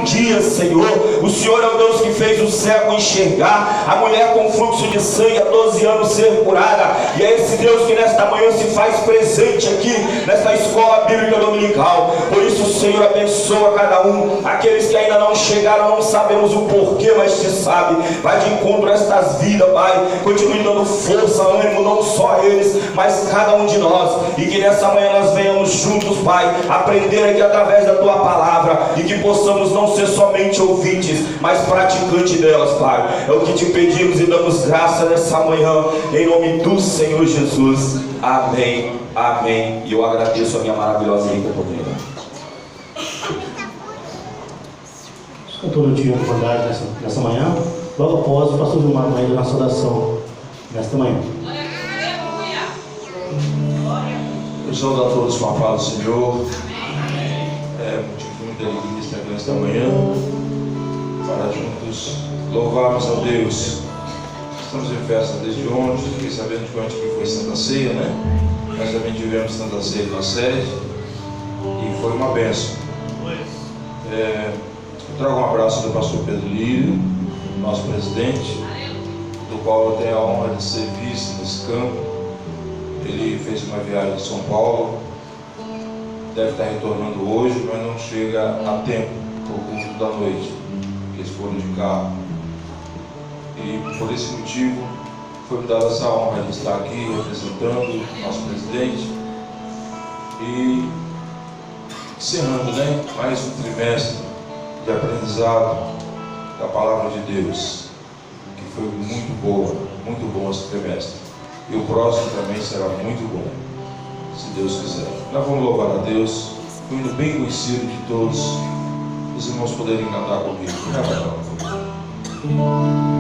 dia, Senhor. O Senhor é o Deus que fez o cego enxergar, a mulher com fluxo de sangue há 12 anos ser curada. E é esse Deus que nesta manhã se faz presente aqui nesta escola bíblica dominical. Por isso, Senhor, abençoa cada um. Aqueles que ainda não chegaram, não sabemos o porquê, mas te sabe. Vai de encontro a estas vidas, Pai. Continue dando força, ânimo, não só a eles, mas cada um de nós. E que nessa manhã nós venhamos juntos, Pai, aprender aqui através da Tua palavra. E que possamos não ser somente ouvintes, mas praticantes delas, Pai. É o que te pedimos e damos graça nessa manhã, em nome do Senhor Jesus. Amém, amém. E eu agradeço a minha maravilhosa e rica oportunidade. Cantor do dia de bondade nessa manhã. Logo após, o pastor Gilmar vai na saudação nesta manhã. Eu saúdo a todos com a paz do Senhor. É motivo de muita alegria estar aqui nesta manhã para juntos louvarmos a Deus. Estamos em festa desde ontem, fiquei sabendo de ontem que foi Santa Ceia, né? Nós também tivemos Santa Ceia na sede e foi uma bênção. Eu trago um abraço do pastor Pedro Lírio, nosso presidente, do qual eu tenho a honra de ser vice nesse campo. Ele fez uma viagem de São Paulo, deve estar retornando hoje, mas não chega a tempo por culto da noite, porque eles foram de carro. E por esse motivo foi-me dada essa honra de estar aqui representando o nosso presidente e encerrando, né, mais um trimestre de aprendizado da palavra de Deus, que foi muito bom esse trimestre. E o próximo também será muito bom, se Deus quiser. Nós vamos louvar a Deus, um hino bem conhecido de todos. Os irmãos poderem cantar comigo. Oh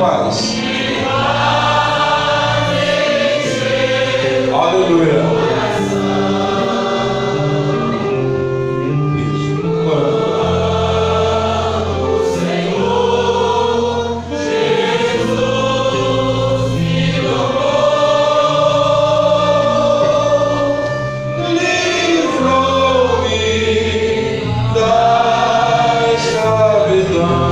paz. Aleluia. Isso. Livrou-me da escravidão.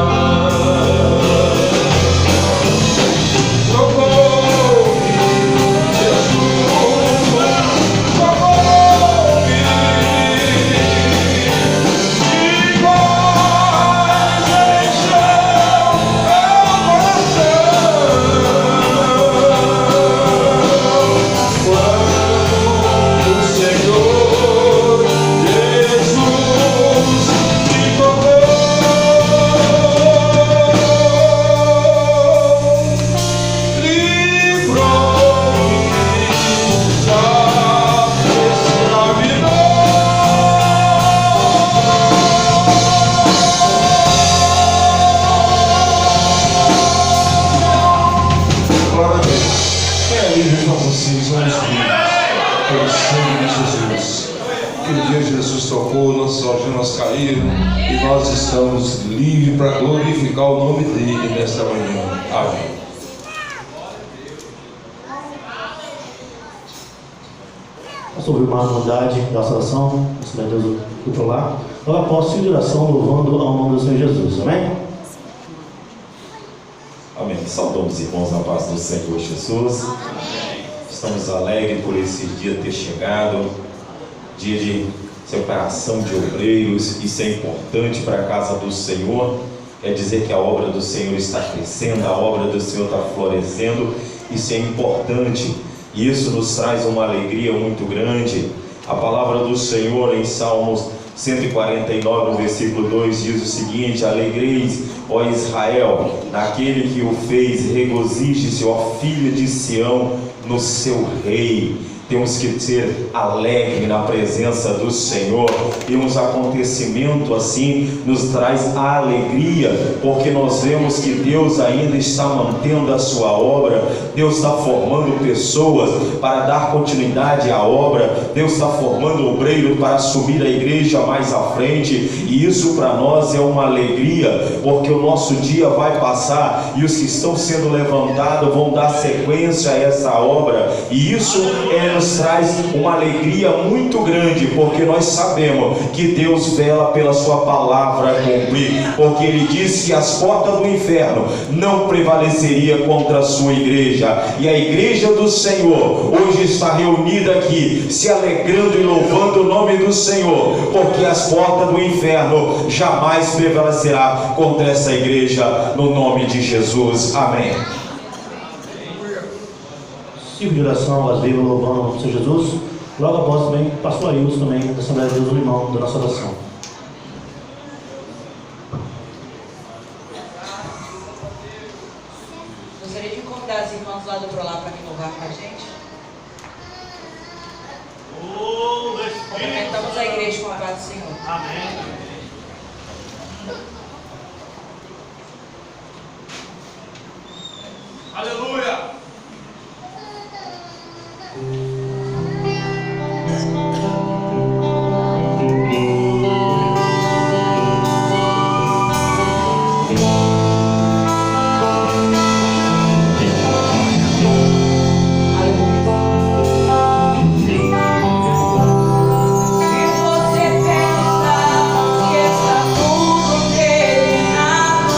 Jesus tocou, nossos algemas caíram e nós estamos livres para glorificar o nome dele nesta manhã. Amém. Sobre uma unidade da salvação, Deus do outro lado. Logo após fim de oração, louvando ao nome do Senhor Jesus. Amém? Amém. Saudamos, irmãos, na paz do Senhor Jesus. Estamos alegres por esse dia ter chegado, dia de separação de obreiros. Isso é importante para a casa do Senhor. Quer dizer que a obra do Senhor está crescendo, a obra do Senhor está florescendo. Isso é importante e isso nos traz uma alegria muito grande. A palavra do Senhor em Salmos 149, no versículo 2, diz o seguinte: alegreis, ó Israel, naquele que o fez, regozije-se, ó filha de Sião, no seu rei. Temos que ser alegres na presença do Senhor, e uns acontecimentos assim nos traz a alegria, porque nós vemos que Deus ainda está mantendo a sua obra. Deus está formando pessoas para dar continuidade à obra. Deus está formando obreiros para assumir a igreja mais à frente, e isso para nós é uma alegria, porque o nosso dia vai passar e os que estão sendo levantados vão dar sequência a essa obra, e isso nos traz uma alegria muito grande, porque nós sabemos que Deus vela pela sua palavra a cumprir, porque Ele disse que as portas do inferno não prevaleceria contra a sua igreja, e a igreja do Senhor hoje está reunida aqui, se alegrando e louvando o nome do Senhor, porque as portas do inferno jamais prevalecerá contra essa igreja, no nome de Jesus. Amém. Ciclo de oração, às vezes louvando o Senhor Jesus. Logo após também, pastor Ailson também, da Assembleia de Deus do Limão, da nossa oração. Gostaria de convidar as irmãs lá do outro lado para vir louvar com a gente. Cumprimentamos a igreja com a paz do Senhor. Amém. Aleluia! Se você pensa que está tudo terminado,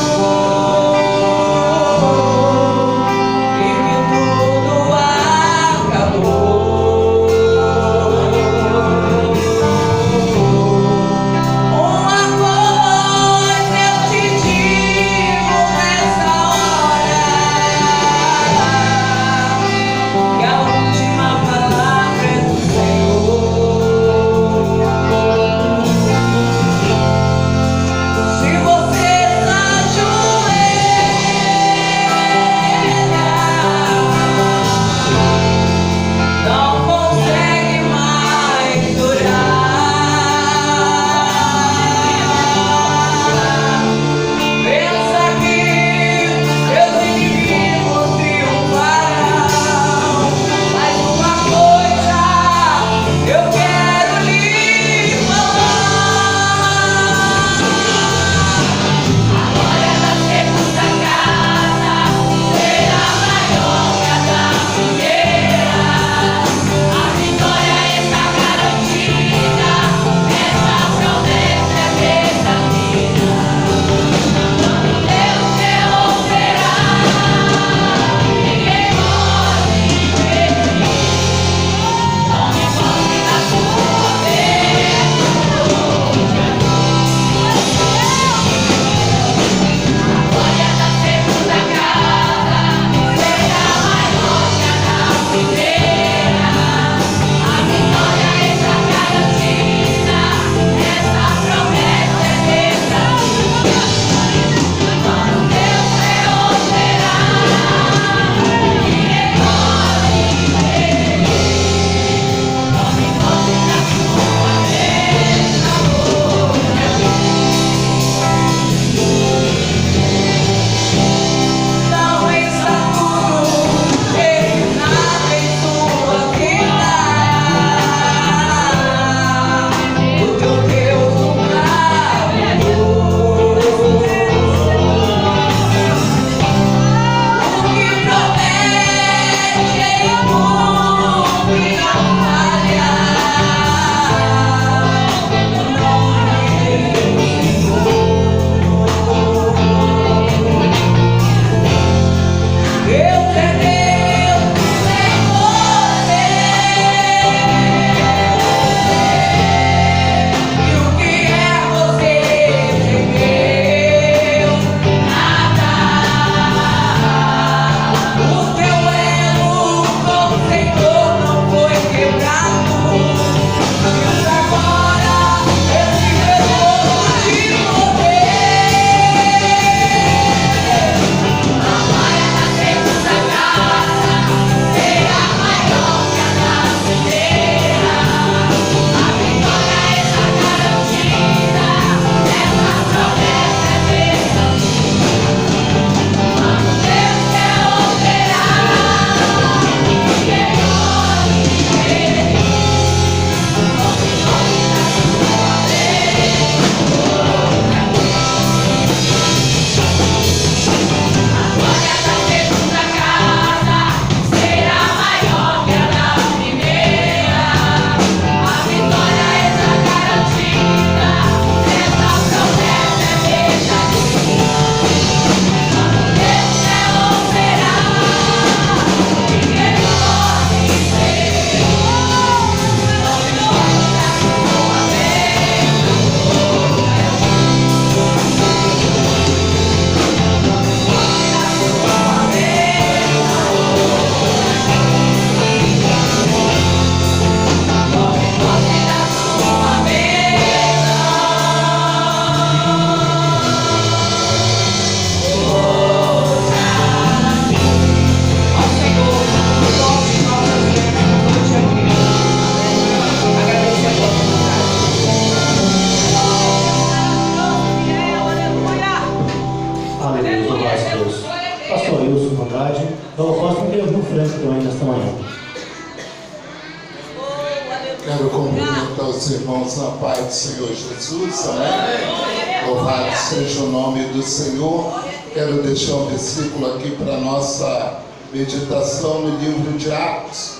Quero cumprimentar os irmãos na paz do Senhor Jesus, amém? Louvado seja o nome do Senhor. Quero deixar um versículo aqui para nossa meditação no livro de Atos,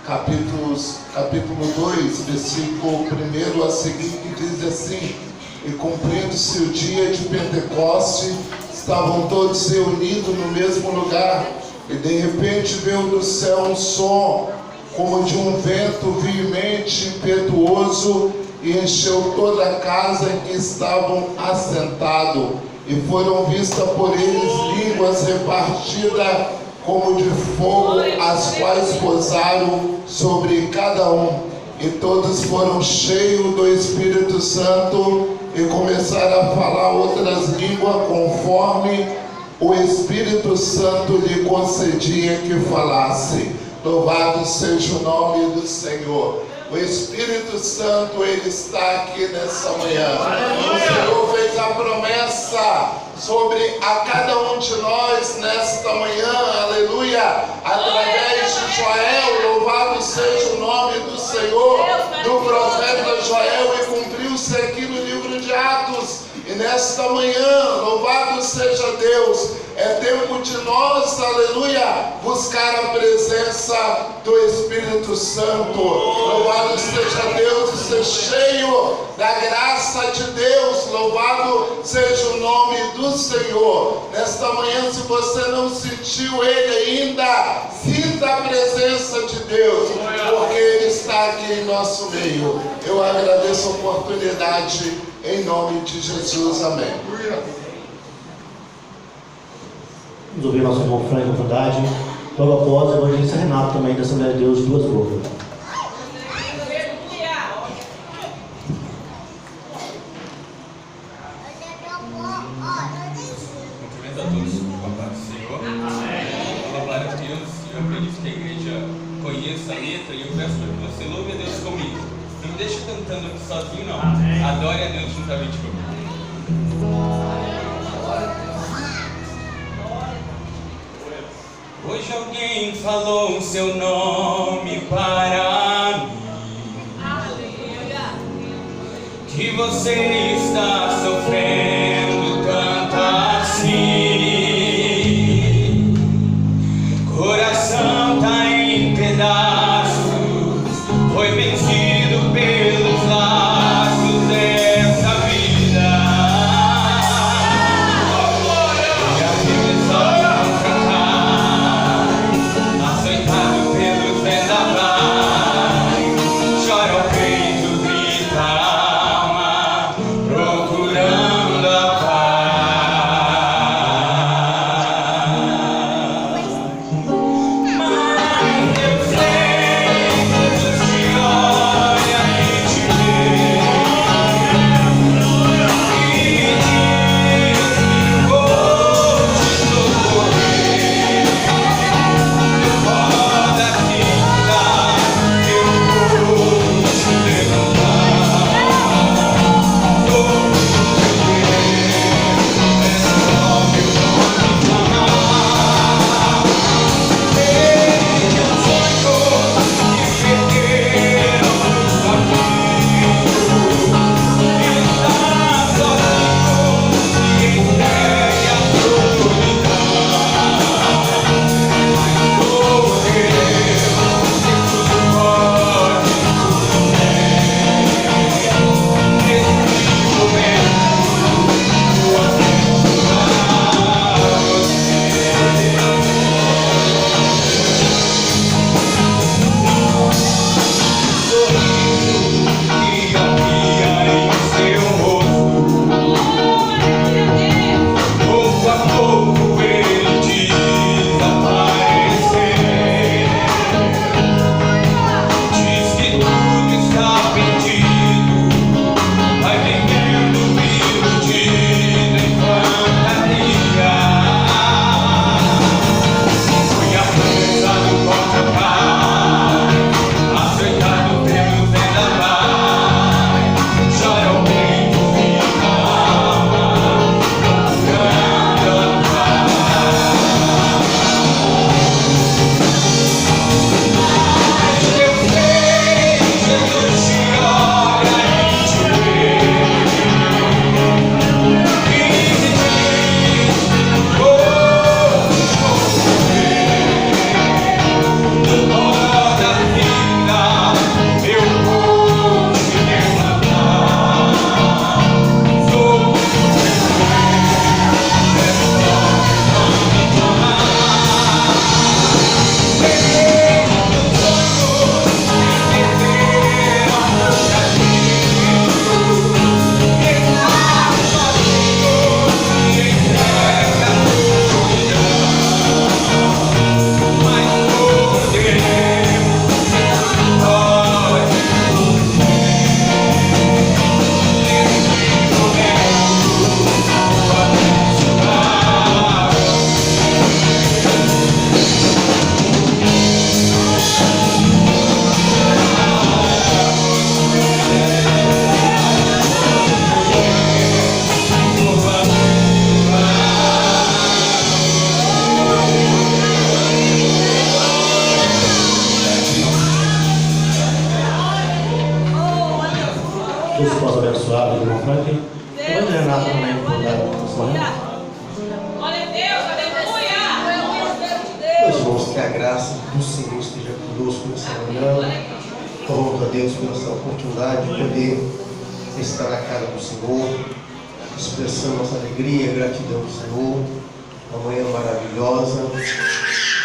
capítulo 2, versículo 1 a seguir, que diz assim: e cumprindo-se o dia de Pentecoste, estavam todos reunidos no mesmo lugar, e de repente veio do céu um som, como de um vento veemente, impetuoso, e encheu toda a casa em que estavam assentados. E foram vistas por eles línguas repartidas como de fogo, as quais pousaram sobre cada um. E todos foram cheios do Espírito Santo e começaram a falar outras línguas conforme o Espírito Santo lhe concedia que falasse. Louvado seja o nome do Senhor. O Espírito Santo, Ele está aqui nessa manhã. O Senhor fez a promessa sobre a cada um de nós nesta manhã, aleluia, através de Joel. Louvado seja o nome do Senhor, do profeta Joel, e cumpriu-se aqui no livro de Atos. E nesta manhã, louvado seja Deus, é tempo de nós, aleluia, buscar a presença do Espírito Santo. Louvado seja Deus e ser cheio da graça de Deus. Louvado seja o nome do Senhor. Nesta manhã, se você não sentiu Ele ainda, sinta a presença de Deus, porque Ele está aqui em nosso meio. Eu agradeço a oportunidade em nome de Jesus. Amém. Vamos ouvir nosso irmão Frank com oportunidade. Logo após, o evangelista Renato também da Assembleia de Deus de Duas Bocas. Cumprimento a todos com a paz do Senhor. A palavra de Deus, eu acredito que a igreja conheça a letra, e eu peço para que você louve a Deus comigo. Não me deixe cantando aqui sozinho, não. Adore a Deus juntamente comigo. Hoje alguém falou o seu nome para mim. Que você está sofrendo tanto assim. Coração tá em pedaços, foi vencido pelos laços dessa vida. E a vida só não fracasso. irmão Franklin. Eu vou treinar também por dar essa manhã. Glória a Deus, aleluia! Meus irmãos, que a graça do Senhor esteja conosco nessa manhã. Louvo a Deus por essa oportunidade de poder estar na casa do Senhor, expressando nossa alegria e gratidão ao Senhor. Uma manhã maravilhosa.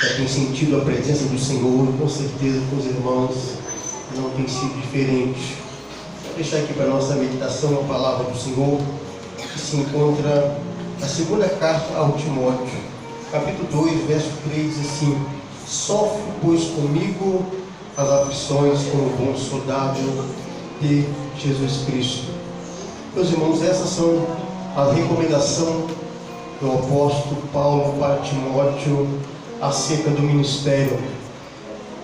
Já tem sentido a presença do Senhor, com certeza com os irmãos não tem sido diferente. Vou deixar aqui para a nossa meditação a palavra do Senhor, que se encontra na segunda carta ao Timóteo, capítulo 2, verso 3, diz assim: sofre, pois, comigo as aflições como bom soldado de Jesus Cristo. Meus irmãos, essas são as recomendações do apóstolo Paulo para Timóteo acerca do ministério.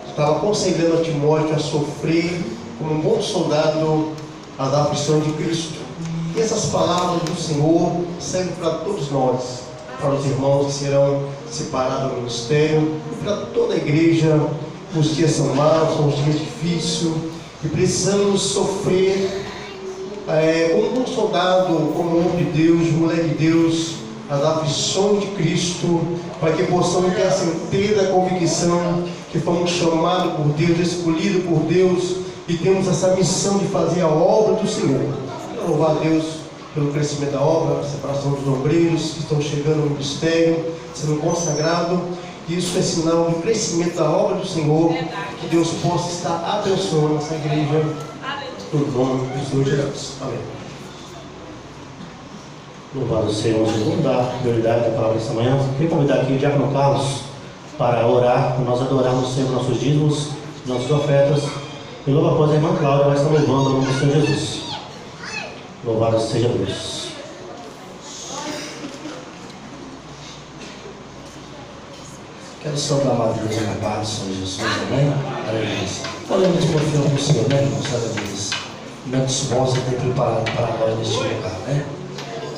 Estava aconselhando a Timóteo a sofrer como um bom soldado as aflições de Cristo. E essas palavras do Senhor servem para todos nós, para os irmãos que serão separados do ministério e para toda a igreja. Os dias são maus, são os dias difíceis e precisamos sofrer como um bom soldado, como um homem de Deus, mulher de Deus, as aflições de Cristo, para que possamos ter a certeza, a convicção que fomos chamados por Deus, escolhidos por Deus e temos essa missão de fazer a obra do Senhor. Quero louvar a Deus pelo crescimento da obra, a separação dos obreiros que estão chegando no ministério, sendo consagrados. Isso é sinal do crescimento da obra do Senhor, que Deus possa estar abençoando essa igreja, no nome do Senhor Jesus. Amém. Louvado seja o Senhor. Vamos dar prioridade à palavra dessa manhã. Queria convidar aqui o diácono Carlos para orar, para nós adorarmos sempre nossos dízimos, nossas ofertas. E logo após a irmã Cláudia vai estar louvando o nome do Senhor Jesus. Louvado seja Deus. Quero saudar a Deus e a paz do Senhor Jesus, amém? Aleluia. Podemos confiar no Senhor, né, irmãos? Aleluia. Momentos bons Ele tem preparado para nós neste lugar, né?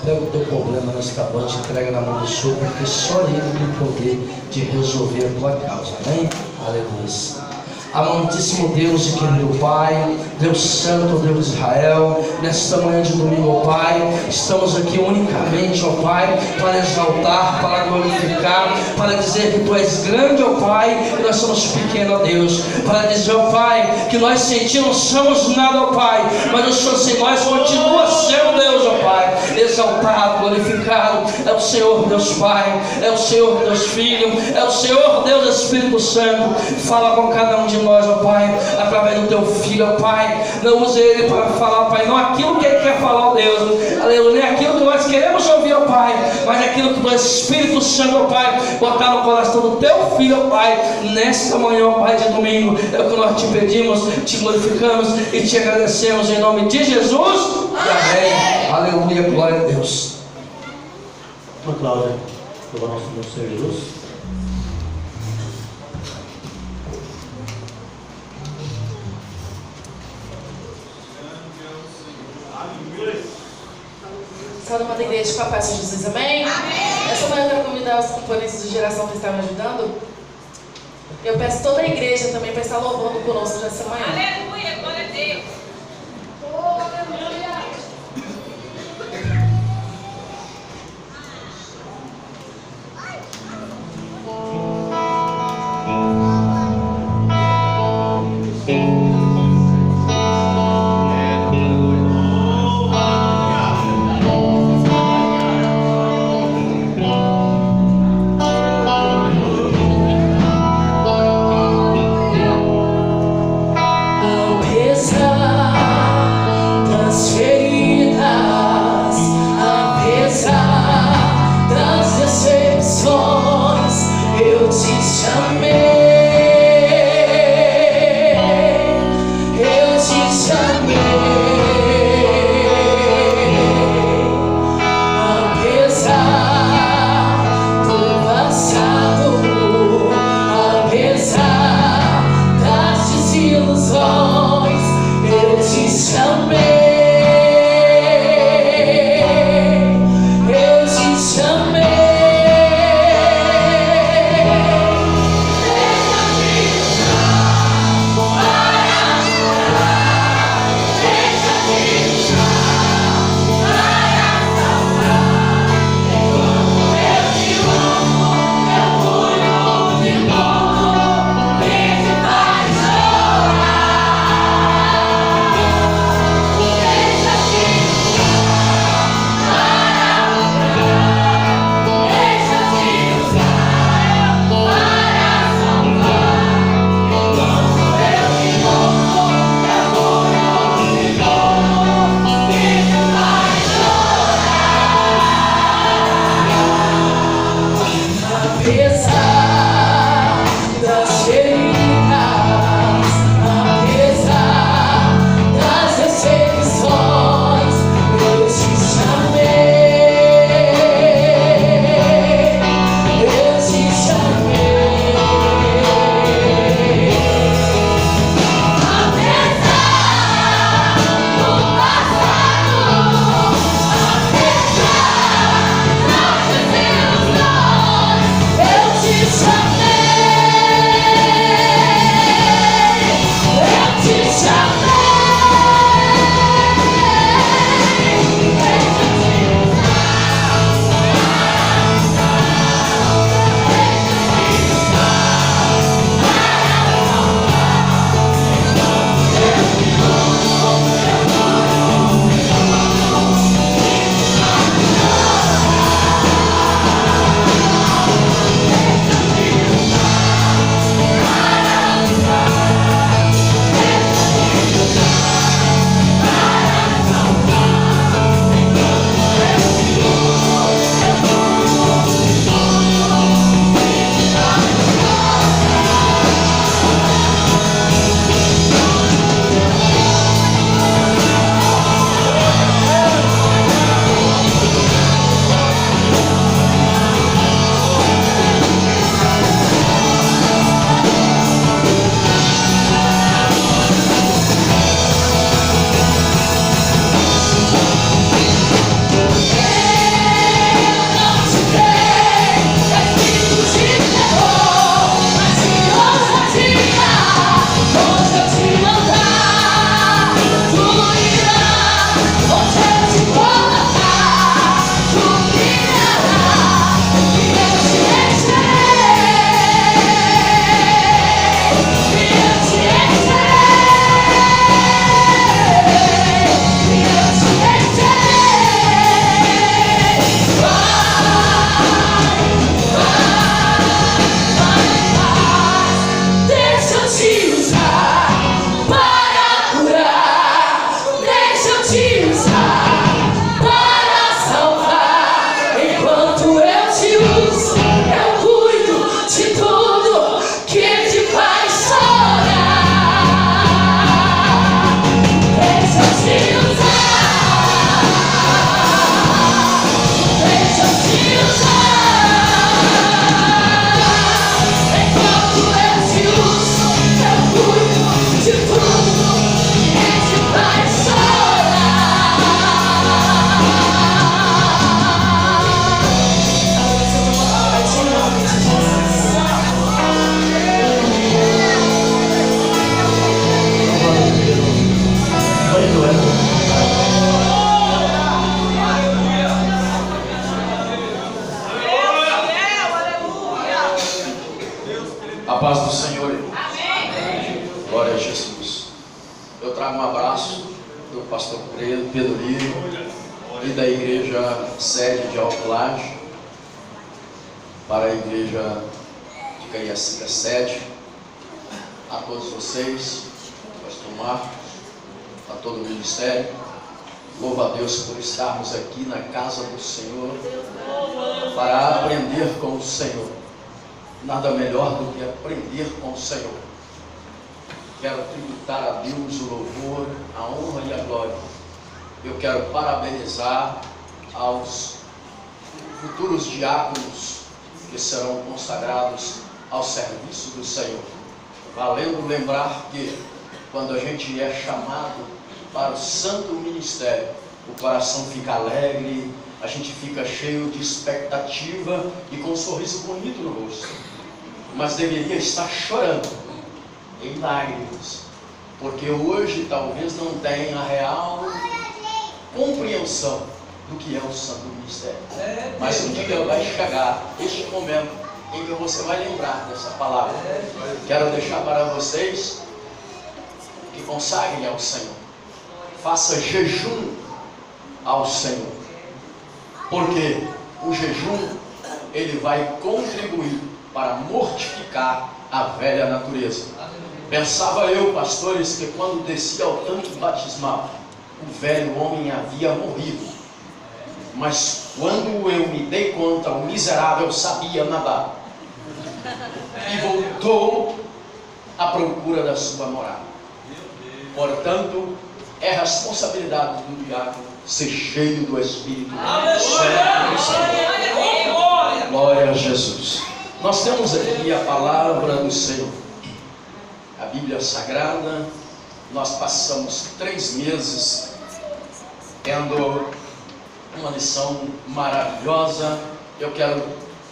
Pega o teu problema nesta noite, entrega na mão do Senhor, porque só Ele tem o poder de resolver a tua causa, amém? Aleluia. Amantíssimo Deus e querido Pai, Deus Santo, Deus de Israel, nesta manhã de domingo, ó Pai, estamos aqui unicamente, ó Pai, para exaltar, para glorificar, para dizer que Tu és grande, ó Pai, e nós somos pequenos, ó Deus, para dizer, ó Pai, que nós sem Ti não somos nada, ó Pai, mas o Senhor sem nós continua sendo Deus, ó Pai, exaltado, glorificado, é o Senhor Deus Pai, é o Senhor Deus Filho, é o Senhor Deus Espírito Santo. Fala com cada um de nós, ó Pai, através do Teu Filho, ó Pai. Não use Ele para falar, ó Pai, não aquilo que Ele quer falar, ó Deus, aleluia, nem aquilo que nós queremos ouvir, ó Pai, mas aquilo que o Espírito Santo, ó Pai, botar no coração do Teu Filho, ó Pai, nesta manhã, ó Pai, de domingo. É o que nós te pedimos, te glorificamos e te agradecemos em nome de Jesus. Amém. Aleluia, glória a Deus. Irmã Cláudia, louvar nosso Senhor Jesus. Saúde da igreja com a paz de Jesus, amém? Amém? Essa manhã eu quero convidar os componentes de geração que estão me ajudando. Eu peço toda a igreja também para estar louvando conosco nessa manhã. Aleluia, glória a Deus. A paz do Senhor, irmãos. Amém. Glória a Jesus. Eu trago um abraço do pastor Pedro Lírio e da igreja sede de Alto Laje para a igreja de Cariacica sede. A todos vocês, pastor Marcos, a todo o ministério. Louva a Deus por estarmos aqui na casa do Senhor para aprender com o Senhor. Nada melhor do que aprender com o Senhor. Quero tributar a Deus o louvor, a honra e a glória. Eu quero parabenizar aos futuros diáconos que serão consagrados ao serviço do Senhor. Valendo lembrar que quando a gente é chamado para o santo ministério, o coração fica alegre, a gente fica cheio de expectativa e com um sorriso bonito no rosto. Mas deveria estar chorando em lágrimas, porque hoje talvez não tenha a real compreensão do que é o santo ministério. Mas um dia vai chegar este momento em que você vai lembrar dessa palavra. Quero deixar para vocês que consagrem ao Senhor. Faça jejum ao Senhor, porque o jejum ele vai contribuir para mortificar a velha natureza. Pensava eu, pastores, que quando descia ao tanque batismal, o velho homem havia morrido. Mas quando eu me dei conta, o miserável sabia nadar e voltou à procura da sua morada. Portanto, é responsabilidade do diácono ser cheio do Espírito Santo. Glória a Jesus. Nós temos aqui a palavra do Senhor, a Bíblia Sagrada. Nós passamos 3 meses tendo uma lição maravilhosa. Eu quero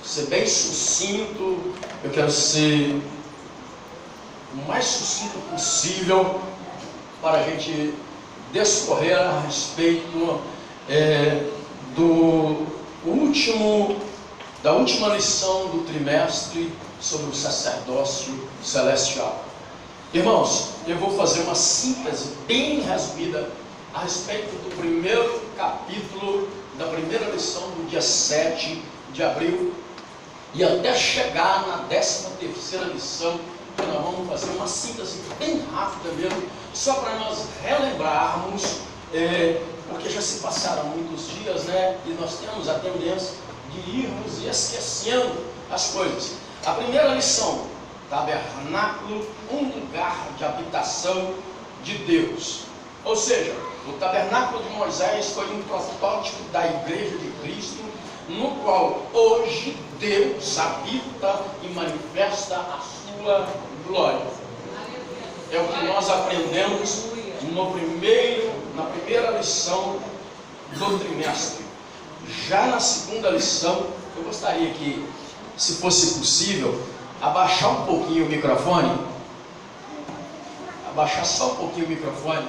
ser bem sucinto, eu quero ser o mais sucinto possível para a gente discorrer a respeito da última lição do trimestre sobre o sacerdócio celestial. Irmãos, eu vou fazer uma síntese bem resumida a respeito do primeiro capítulo da primeira lição do dia 7 de abril e até chegar na 13ª lição, que nós vamos fazer uma síntese bem rápida mesmo, só para nós relembrarmos, porque já se passaram muitos dias, né? E nós temos a tendência de irmos esquecendo as coisas. A primeira lição, tabernáculo, um lugar de habitação de Deus. Ou seja, o tabernáculo de Moisés foi um protótipo da igreja de Cristo, no qual hoje Deus habita e manifesta a sua glória. É o que nós aprendemos na primeira lição do trimestre. Já na segunda lição, eu gostaria que, se fosse possível, abaixar um pouquinho o microfone. Abaixar só um pouquinho o microfone.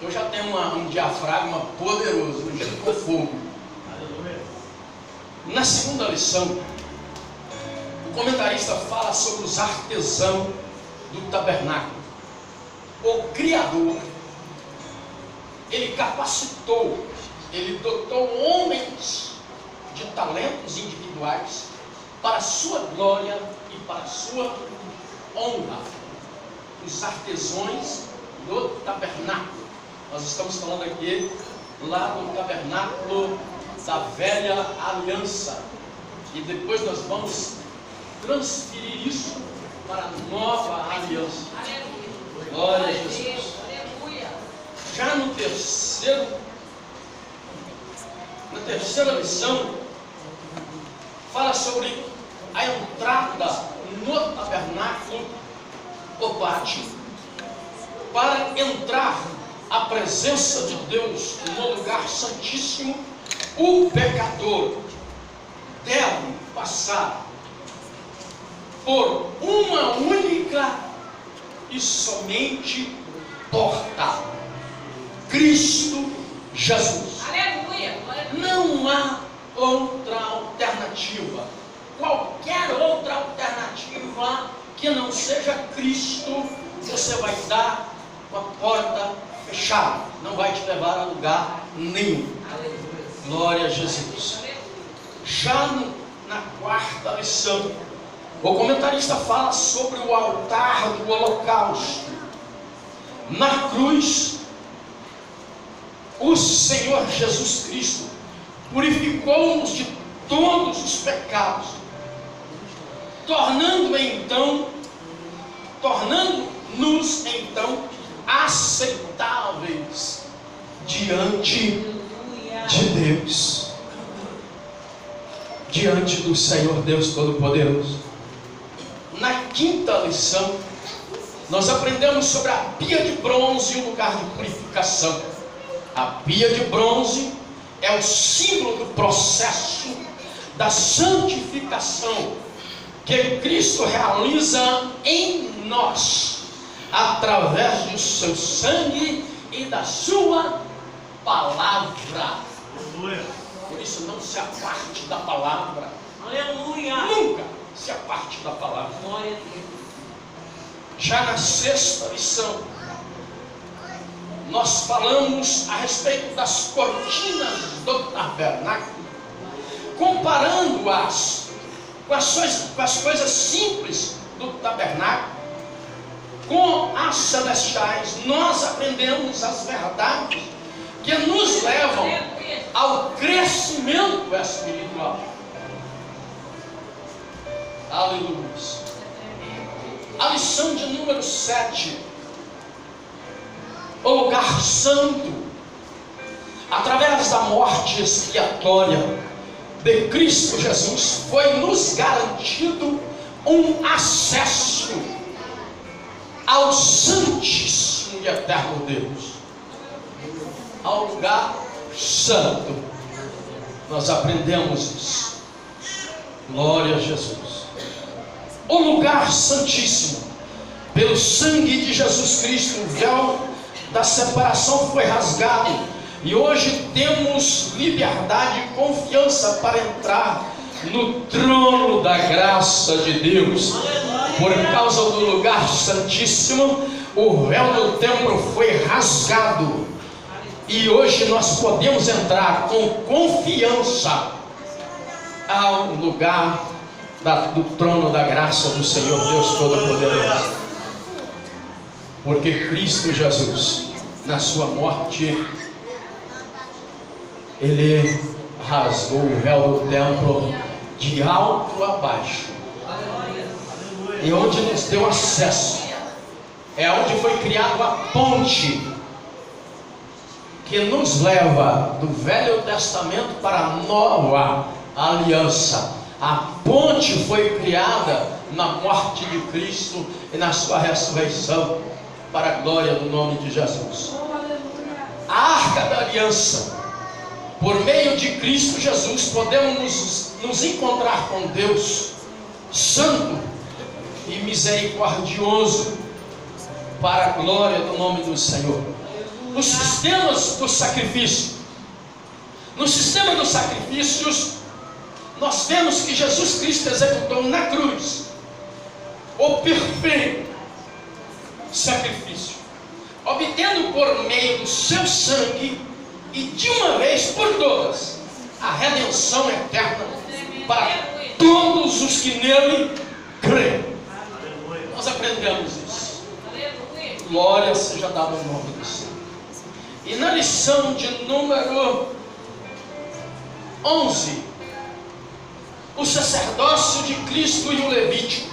Eu já tenho um diafragma poderoso, um jeito com fogo. Na segunda lição, o comentarista fala sobre os artesãos do tabernáculo. O Criador, ele capacitou, ele dotou homens de talentos individuais para a sua glória e para a sua honra. Os artesãos do tabernáculo. Nós estamos falando aqui lá do tabernáculo da velha aliança. E depois nós vamos transferir isso para a nova aliança. Glória a Jesus. Já na terceira lição, fala sobre a entrada no tabernáculo, o pátio. Para entrar à presença de Deus no lugar santíssimo, o pecador deve passar por uma única e somente porta: Cristo Jesus. Aleluia! Não há outra alternativa. Qualquer outra alternativa que não seja Cristo, você vai dar com a porta fechada, não vai te levar a lugar nenhum. Glória a Jesus. Já na quarta lição, o comentarista fala sobre o altar do holocausto. Na cruz, o Senhor Jesus Cristo purificou-nos de todos os pecados, tornando-nos então aceitáveis diante de Deus, diante do Senhor Deus Todo-Poderoso. Na quinta lição, nós aprendemos sobre a pia de bronze e o lugar de purificação. A pia de bronze é o símbolo do processo da santificação que Cristo realiza em nós, através do seu sangue e da sua palavra. Por isso, não se aparte da palavra. Aleluia. Nunca se aparte da palavra. Glória a Deus. Já na sexta lição, nós falamos a respeito das cortinas do tabernáculo, comparando-as com as coisas simples do tabernáculo com as celestiais. Nós aprendemos as verdades que nos levam ao crescimento espiritual. Aleluia. A lição de número 7, o lugar santo, através da morte expiatória de Cristo Jesus, foi nos garantido um acesso ao Santíssimo e Eterno Deus, ao lugar santo. Nós aprendemos isso. Glória a Jesus. O lugar santíssimo, pelo sangue de Jesus Cristo, o véu da separação foi rasgado, e hoje temos liberdade e confiança para entrar no trono da graça de Deus. Por causa do lugar santíssimo, o véu do templo foi rasgado, e hoje nós podemos entrar com confiança ao lugar do trono da graça do Senhor Deus Todo-Poderoso. Porque Cristo Jesus, na sua morte, Ele rasgou o véu do templo de alto a baixo, e onde nos deu acesso, é onde foi criada a ponte que nos leva do Velho Testamento para a Nova Aliança. A ponte foi criada na morte de Cristo e na sua ressurreição, para a glória do nome de Jesus. A Arca da Aliança, por meio de Cristo Jesus, podemos nos encontrar com Deus santo e misericordioso, para a glória do nome do Senhor. Nos sistemas do sacrifício, no sistema dos sacrifícios, nós vemos que Jesus Cristo executou na cruz o perfeito sacrifício, obtendo por meio do seu sangue e de uma vez por todas a redenção eterna para todos os que nele creem. Nós aprendemos isso. Glória seja dada ao nome do Senhor. E na lição de número 11, o sacerdócio de Cristo e o Levítico.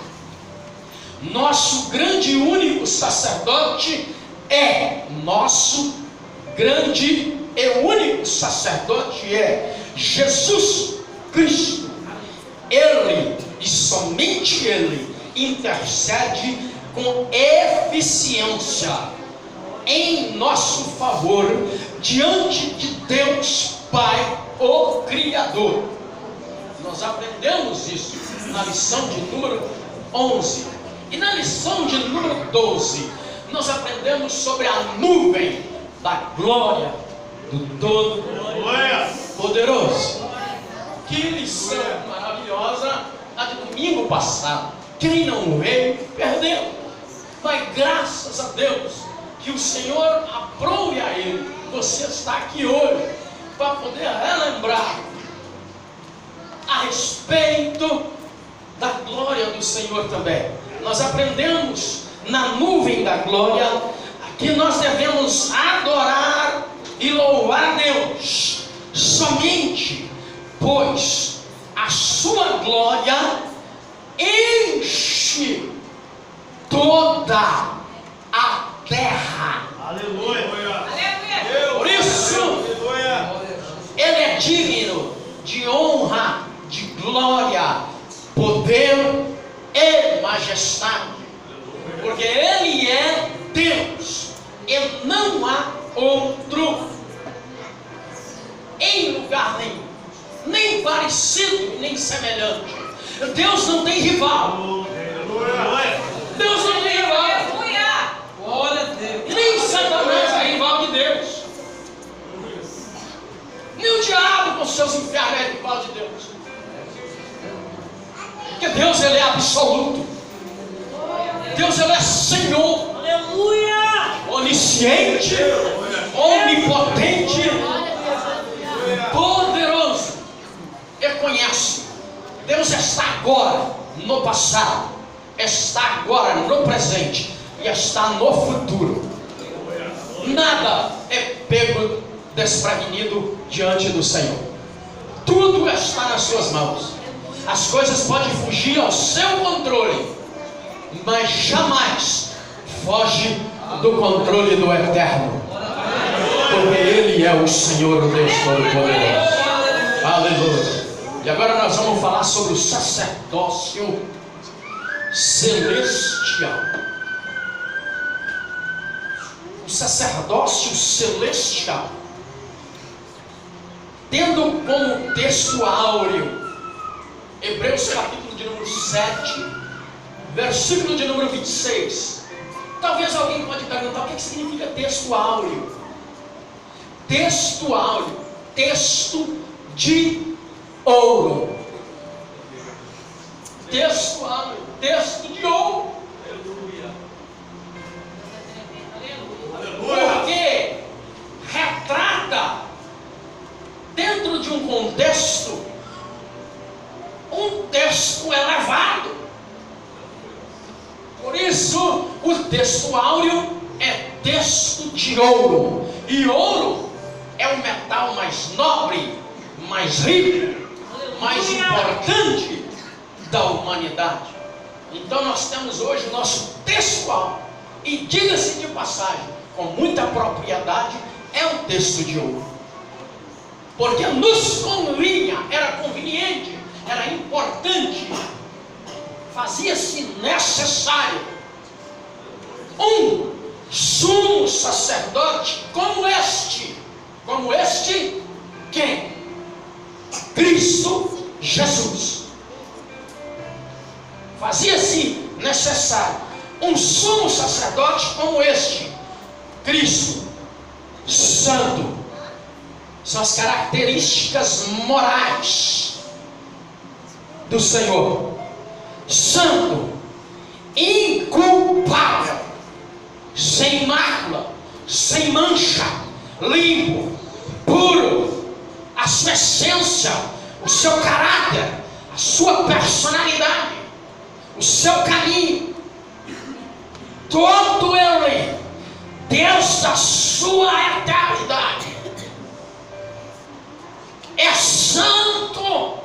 Nosso grande e único sacerdote nosso grande e único sacerdote é Jesus Cristo. Ele e somente Ele intercede com eficiência em nosso favor diante de Deus Pai, o Criador. Nós aprendemos isso na lição de número 11. E na lição de número 12, nós aprendemos sobre a nuvem da glória do Todo-Poderoso. Que lição maravilhosa a de domingo passado. Quem não veio, perdeu. Mas graças a Deus que o Senhor aprove a ele. Você está aqui hoje para poder relembrar a respeito da glória do Senhor também. Nós aprendemos na nuvem da glória que nós devemos adorar e louvar a Deus somente, pois a sua glória enche toda a terra. Aleluia. Por isso, Ele é digno de honra, de glória, poder e majestade, porque Ele é Deus e não há outro em lugar nenhum, nem parecido, nem semelhante. Deus não tem rival. Deus não tem rival. Nem Satanás é rival de Deus. Nem o diabo com seus infernos é rival de Deus. Porque Deus, Ele é absoluto. Deus, Ele é Senhor. Onisciente, onipotente, poderoso. Ele conhece. Deus está agora no passado, está agora no presente e está no futuro. Nada é pego desprevenido diante do Senhor. Tudo está nas suas mãos. As coisas podem fugir ao seu controle, mas jamais foge do controle do Eterno, porque Ele é o Senhor, o Deus Todo-Poderoso. Aleluia. E agora nós vamos falar sobre o sacerdócio celestial. O sacerdócio celestial, tendo como texto áureo Hebreus capítulo de número 7, versículo de número 26. Talvez alguém pode perguntar o que significa texto áureo. Texto áureo, texto de ouro. Texto áureo, texto de ouro. Porque retrata, dentro de um contexto, um texto elevado. Por isso, o texto áureo é texto de ouro. E ouro é o metal mais nobre, mais rico, mais importante da humanidade. Então nós temos hoje o nosso texto áureo. E diga-se de passagem, com muita propriedade, é um texto de ouro. Porque nos convinha, era conveniente, era importante, fazia-se necessário um sumo sacerdote como este. Como este, quem? Cristo Jesus. Fazia-se necessário um sumo sacerdote como este, Cristo, santo. São as características morais do Senhor. Santo, inculpável, sem mácula, sem mancha, limpo, puro. A sua essência, o seu caráter, a sua personalidade, o seu caminho, todo ele, desde a sua eternidade, é santo.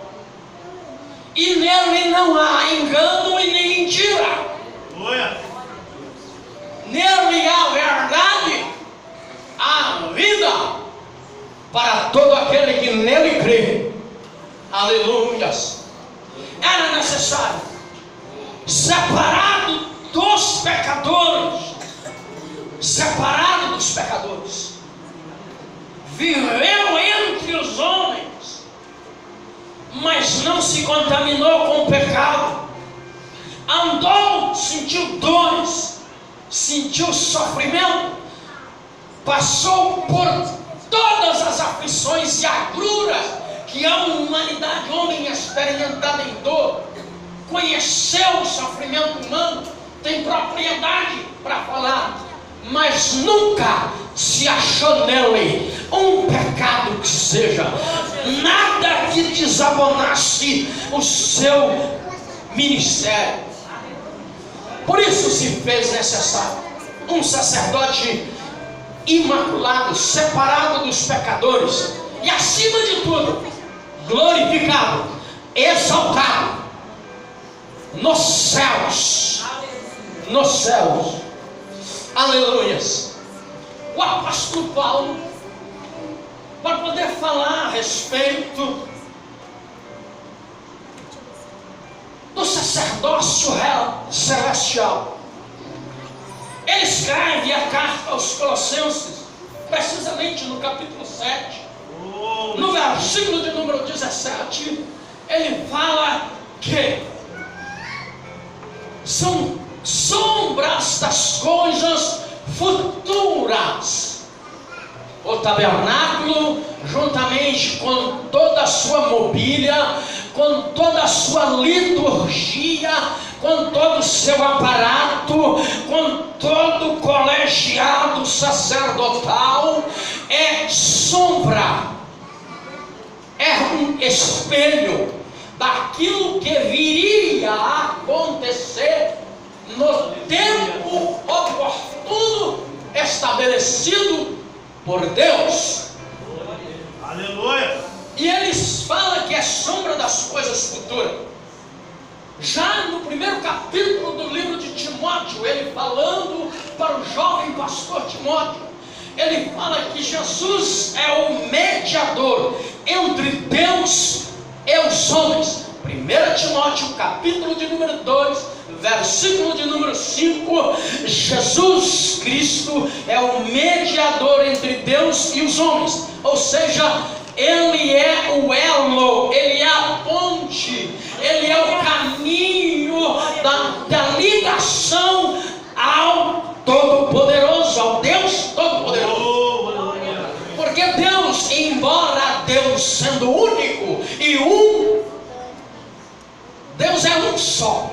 E nele não há engano e nem mentira. Nele há verdade, há vida para todo aquele que nele crê. Aleluias. Era necessário, separado dos pecadores, viveu entre os homens, mas não se contaminou com o pecado. Andou, sentiu dores, sentiu sofrimento, passou por todas as aflições e agruras que a humanidade, homem experimentada em dor, conheceu o sofrimento humano, tem propriedade para falar, mas nunca se achou nele um pecado que seja, nada que desabonasse o seu ministério. Por isso se fez necessário um sacerdote imaculado, separado dos pecadores e, acima de tudo, glorificado, exaltado nos céus. Nos céus. Aleluias. O apóstolo Paulo, para poder falar a respeito do sacerdócio real celestial, ele escreve a carta aos Colossenses, precisamente no capítulo 7, no versículo de número 17, ele fala que são sombras das coisas futuras. O tabernáculo, juntamente com toda a sua mobília, com toda a sua liturgia, com todo o seu aparato, com todo o colegiado sacerdotal, é sombra, é um espelho daquilo que viria a acontecer no tempo oportuno estabelecido por Deus. Aleluia! E eles falam que é sombra das coisas futuras. Já no primeiro capítulo do livro de Timóteo, ele falando para o jovem pastor Timóteo, ele fala que Jesus é o mediador entre Deus e os homens. 1 Timóteo, capítulo de número 2, versículo de número 5, Jesus Cristo é o mediador entre Deus e os homens, ou seja, Ele é o elo, Ele é a ponte, Ele é o caminho da ligação ao Todo-Poderoso, ao Deus Todo-Poderoso. Porque Deus, embora Deus sendo único e Deus é um só.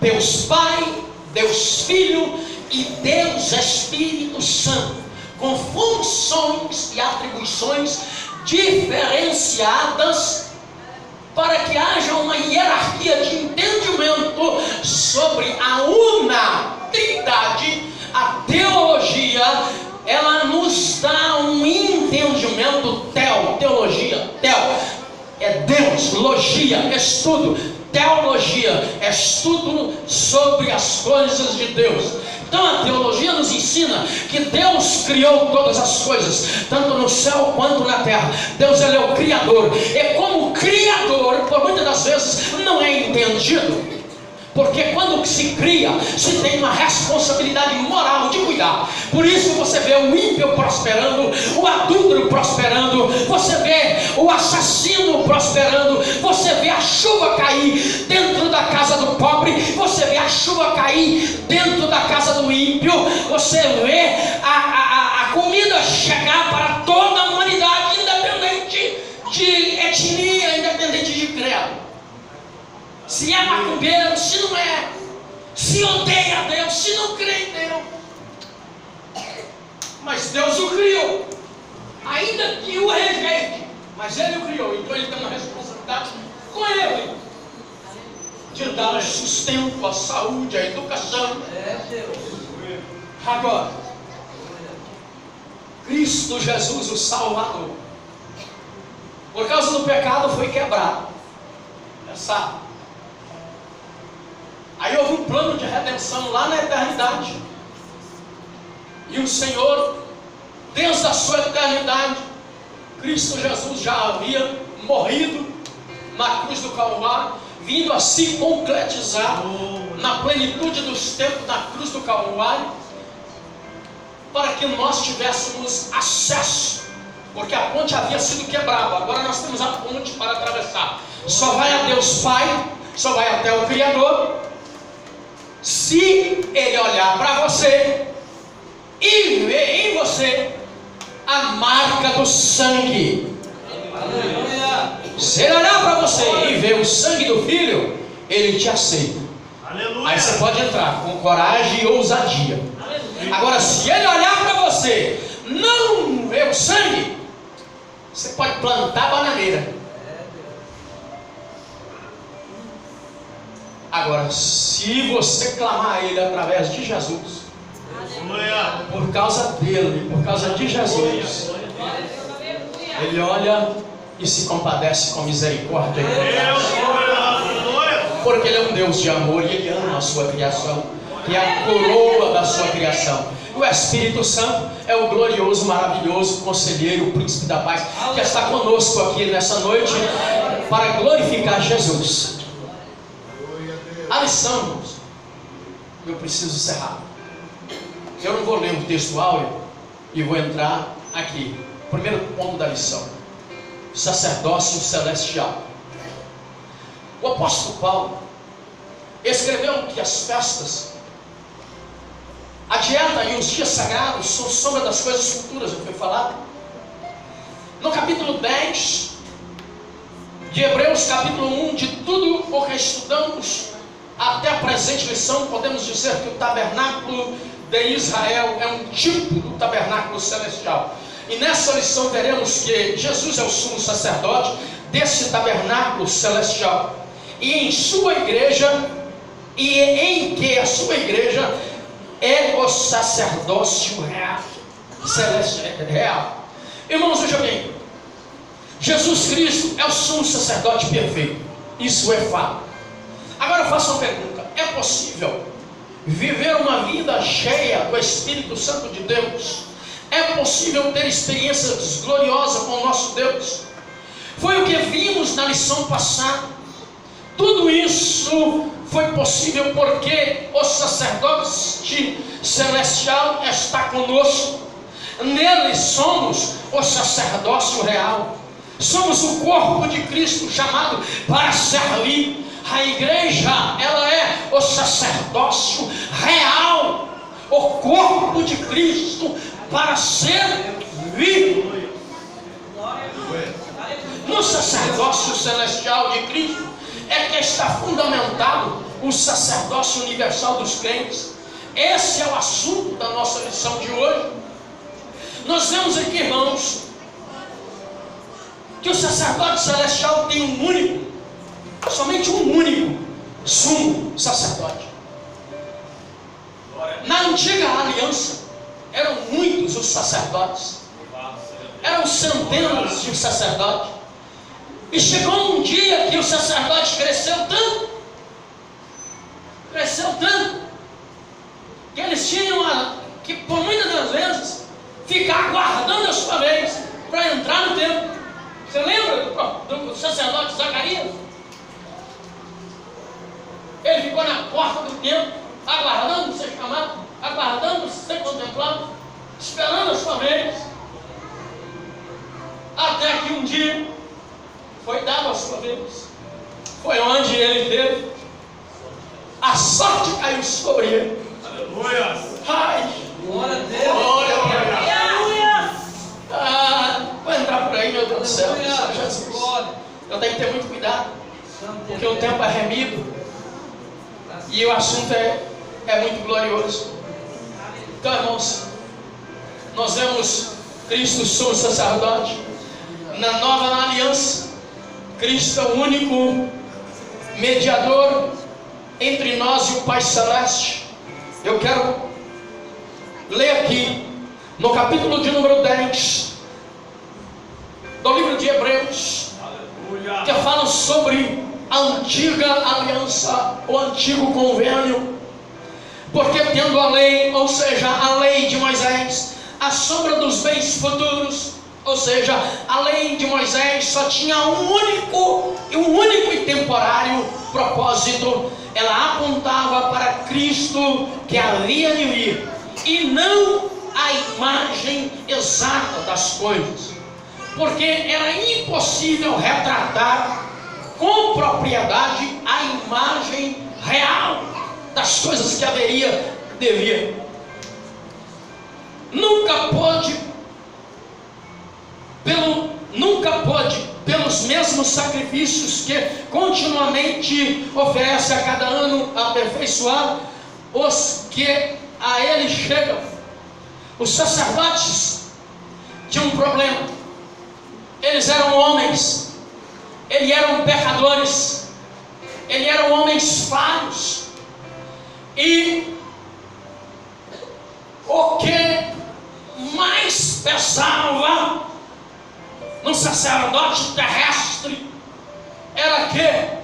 Deus Pai, Deus Filho e Deus Espírito Santo, com funções e atribuições diferenciadas, para que haja uma hierarquia de entendimento sobre a una Trindade. A teologia, ela nos dá um entendimento. Teologia, é Deus, logia, estudo. Teologia é estudo sobre as coisas de Deus. Então a teologia nos ensina que Deus criou todas as coisas, tanto no céu quanto na terra. Deus, ele é o Criador. E como Criador, por muitas das vezes não é entendido, porque quando se cria, se tem uma responsabilidade moral de cuidar. Por isso você vê o ímpio prosperando, o adúltero prosperando, você vê o assassino prosperando, você vê a chuva cair dentro da casa do pobre, você vê a chuva cair dentro da casa do ímpio, você vê a comida chegar para toda a humanidade, independente de etnia, independente de credo. Se é macumbeiro, se não é, se odeia a Deus, se não crê em Deus. Mas Deus o criou, ainda que o rejeite, mas Ele o criou, então Ele tem uma responsabilidade com Ele, de dar sustento, a saúde, a educação. Agora, Cristo Jesus, o Salvador, por causa do pecado foi quebrado. Sabe? Aí houve um plano de redenção lá na eternidade. E o Senhor, desde a sua eternidade, Cristo Jesus já havia morrido na cruz do Calvário, vindo a se concretizar na plenitude dos tempos na cruz do Calvário, para que nós tivéssemos acesso, porque a ponte havia sido quebrada. Agora nós temos a ponte para atravessar. Só vai a Deus Pai, só vai até o Criador, se Ele olhar para você e ver em você a marca do sangue. Se Ele olhar para você e ver o sangue do Filho, Ele te aceita. Aí você pode entrar com coragem e ousadia. Agora, se ele olhar para você, não vê o sangue, você pode plantar bananeira. Agora, se você clamar a Ele através de Jesus, por causa dele, por causa de Jesus, Ele olha e se compadece com misericórdia e bondade. Porque Ele é um Deus de amor e Ele ama a sua criação, que é a coroa da sua criação. O Espírito Santo é o glorioso, maravilhoso conselheiro, o príncipe da paz, que está conosco aqui nessa noite para glorificar Jesus. A lição, irmãos, eu preciso encerrar. Eu não vou ler um texto áureo e vou entrar aqui. Primeiro ponto da lição: sacerdócio celestial. O apóstolo Paulo escreveu que as festas, a dieta e os dias sagrados são sombra das coisas futuras, eu fui falar. No capítulo 10 de Hebreus, capítulo 1, de tudo o que estudamos até a presente lição, podemos dizer que o tabernáculo de Israel é um tipo do tabernáculo celestial. E nessa lição veremos que Jesus é o sumo sacerdote desse tabernáculo celestial. E em sua igreja, e em que a sua igreja é o sacerdócio real, real. Irmãos, veja bem, Jesus Cristo é o sumo sacerdote perfeito. Isso é fato. Agora eu faço uma pergunta: é possível viver uma vida cheia do Espírito Santo de Deus? É possível ter experiências gloriosas com o nosso Deus? Foi o que vimos na lição passada. Tudo isso foi possível porque o sacerdote celestial está conosco. Nele somos o sacerdócio real. Somos o corpo de Cristo chamado para servir. A igreja, ela é o sacerdócio real, o corpo de Cristo para servir. No sacerdócio celestial de Cristo é que está fundamentado o sacerdócio universal dos crentes. Esse é o assunto da nossa lição de hoje. Nós vemos aqui, irmãos, que o sacerdote celestial tem um único, somente um único sumo sacerdote. Na antiga aliança eram muitos os sacerdotes, eram centenas de sacerdotes. E chegou um dia que o sacerdote cresceu tanto, que eles tinham que, por muitas das vezes, ficar aguardando a sua vez para entrar no templo. Você lembra do sacerdote Zacarias? Ele ficou na porta do templo, aguardando ser chamado, aguardando ser contemplado, esperando a sua vez, até que um dia foi dado a sua vez. Foi onde ele teve, a sorte caiu sobre ele. Aleluia! Ai! Glória a Deus! Glória a Deus! Vou entrar por aí, meu Deus do céu. Jesus. Eu tenho que ter muito cuidado, porque o tempo é remido e o assunto é muito glorioso. Então, irmãos, nós vemos Cristo sumo sacerdote. Na nova aliança, Cristo é o único mediador entre nós e o Pai Celeste. Eu quero ler aqui no capítulo de número 10 do livro de Hebreus, que fala sobre a antiga aliança, o antigo convênio. Porque tendo a lei, ou seja, a lei de Moisés, a sombra dos bens futuros, ou seja, a lei de Moisés só tinha um único e temporário propósito. Ela apontava para Cristo que havia de vir, e não a imagem exata das coisas, porque era impossível retratar com propriedade a imagem real das coisas que haveria de vir. Nunca pode, pelo os mesmos sacrifícios que continuamente oferece a cada ano, aperfeiçoar os que a ele chegam. Os sacerdotes tinham um problema. Eles eram homens, eles eram pecadores, eles eram homens falhos. E o que mais pesava no sacerdote terrestre era que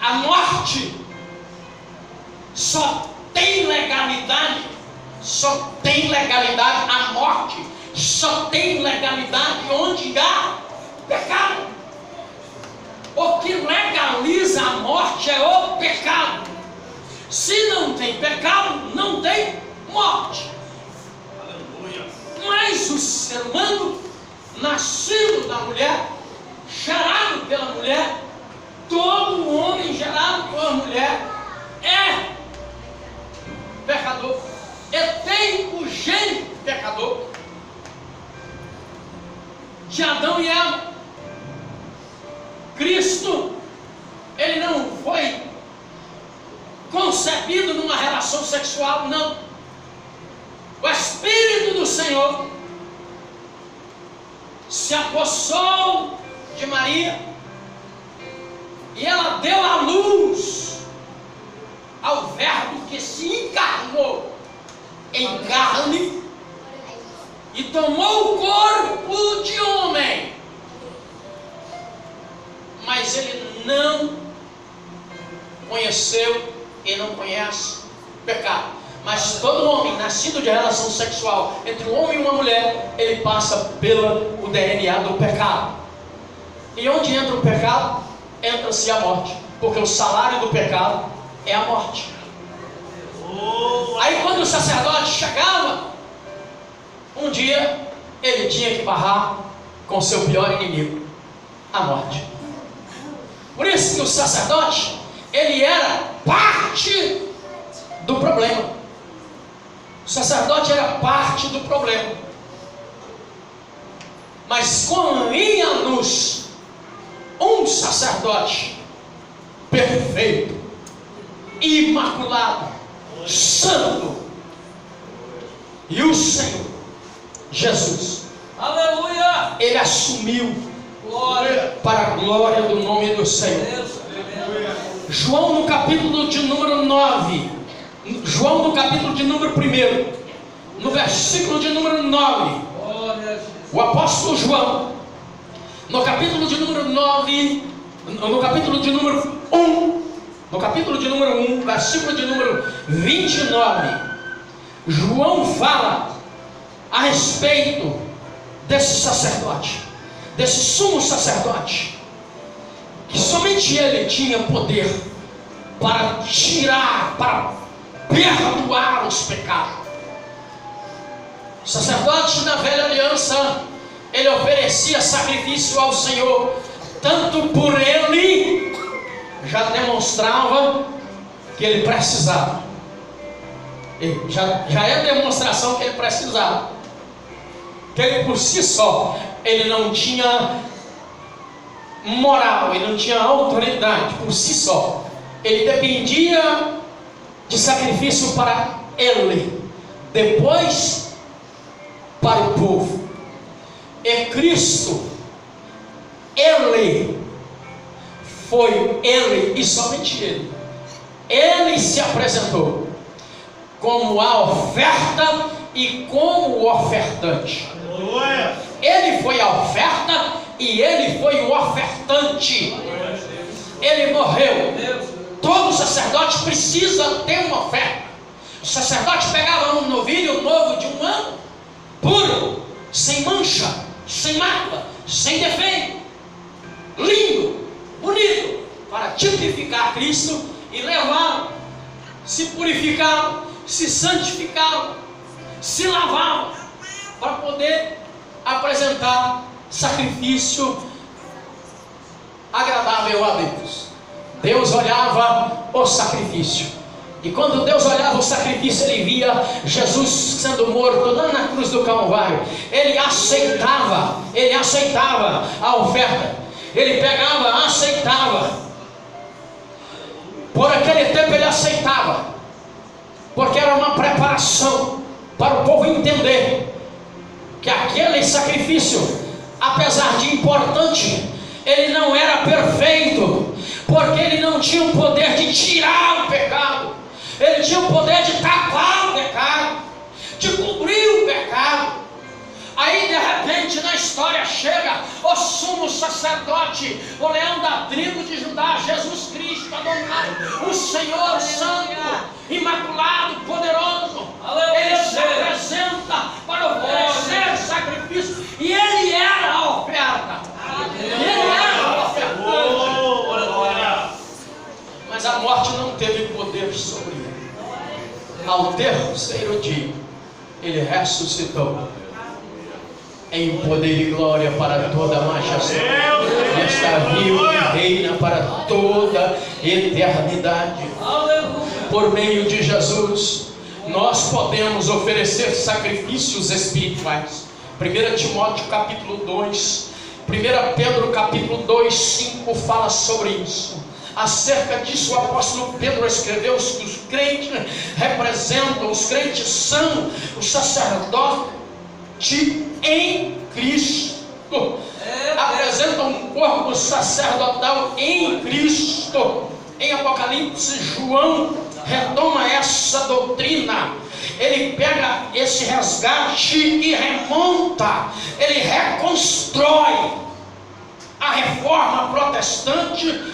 a morte só tem legalidade, a morte só tem legalidade onde há pecado. O que legaliza a morte é o pecado. Se não tem pecado, não tem morte. Mas o ser humano, nascido da mulher, gerado pela mulher, todo homem gerado por mulher é pecador, e tem o gênio pecador de Adão e Eva. Cristo, ele não foi concebido numa relação sexual, não. O Espírito do Senhor se apossou de Maria e ela deu à luz ao Verbo que se encarnou em carne e tomou o corpo de homem. Mas ele não conheceu e não conhece pecado. Mas todo homem nascido de relação sexual entre um homem e uma mulher, ele passa pelo DNA do pecado. E onde entra o pecado, entra-se a morte, porque o salário do pecado é a morte. Aí quando o sacerdote chegava, um dia ele tinha que barrar com seu pior inimigo, a morte. Por isso que o sacerdote, ele era parte do problema. O sacerdote era parte do problema. Mas convinha-nos um sacerdote perfeito, imaculado, santo, e o Senhor Jesus, aleluia, ele assumiu glória para a glória do nome do Senhor. João no capítulo de número 9, João no capítulo de número 1, no versículo de número 9, o apóstolo João, no capítulo de número 9, no capítulo de número 1, versículo de número 29, João fala a respeito desse sacerdote, desse sumo sacerdote, que somente ele tinha poder para tirar, para perdoar os pecados. O sacerdote na velha aliança, ele oferecia sacrifício ao Senhor, tanto por ele, já demonstrava que ele precisava, já é demonstração que ele precisava, que ele por si só, ele não tinha moral, ele não tinha autoridade por si só, ele dependia de sacrifício para ele, depois para o povo. E Cristo, ele foi ele e somente ele se apresentou como a oferta e como o ofertante. Ele foi a oferta e ele foi o ofertante. Ele morreu. Todo sacerdote precisa ter uma oferta. O sacerdote pegava um novilho novo de 1 ano, puro, sem mancha, sem mácula, sem defeito, lindo, bonito, para tipificar Cristo e levá-lo, se purificá-lo, se santificá-lo, se lavá-lo, para poder apresentar sacrifício agradável a Deus. Deus olhava o sacrifício, E quando Deus olhava o sacrifício, ele via Jesus sendo morto lá na cruz do Calvário. Ele aceitava a oferta. Ele pegava, aceitava. Por aquele tempo ele aceitava, porque era uma preparação para o povo entender que aquele sacrifício, apesar de importante, ele não era perfeito, porque ele não tinha o poder de tirar o pecado. Ele tinha o poder de tapar o pecado, de cobrir o pecado. Aí de repente na história chega o sumo sacerdote, o leão da tribo de Judá, Jesus Cristo, Adonai, o Senhor Santo, Imaculado, Poderoso. Ele se apresenta para oferecer sacrifício, e ele era a oferta. Ele era a oferta. Mas a morte não teve poder sobre ele. Ao terceiro dia, ele ressuscitou em poder e glória para toda a majestade. E está vivo e reina para toda eternidade. Por meio de Jesus, nós podemos oferecer sacrifícios espirituais. 1 Timóteo capítulo 2, 1 Pedro capítulo 2, 5 fala sobre isso. Acerca disso o apóstolo Pedro escreveu que os crentes representam, os crentes são o sacerdote em Cristo. Apresentam um corpo sacerdotal em Cristo. Em Apocalipse, João retoma essa doutrina. Ele pega esse resgate e remonta, ele reconstrói a reforma protestante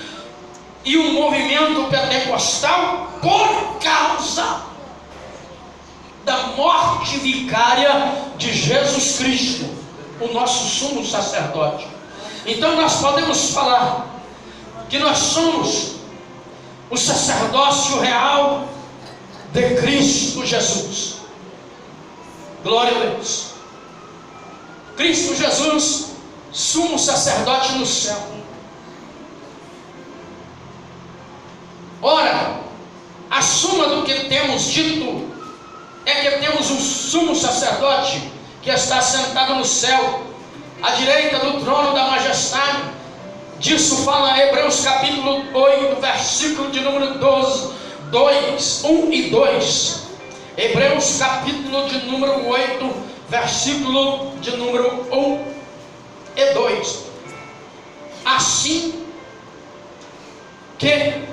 e o movimento pentecostal por causa da morte vicária de Jesus Cristo, o nosso sumo sacerdote. Então nós podemos falar que nós somos o sacerdócio real de Cristo Jesus. Glória a Deus. Cristo Jesus, sumo sacerdote no céu. Ora, a suma do que temos dito é que temos um sumo sacerdote que está sentado no céu, à direita do trono da majestade. Disso fala Hebreus capítulo 8, versículo de número 12, 1 e 2. Hebreus capítulo de número 8, versículo de número 1 e 2. Assim que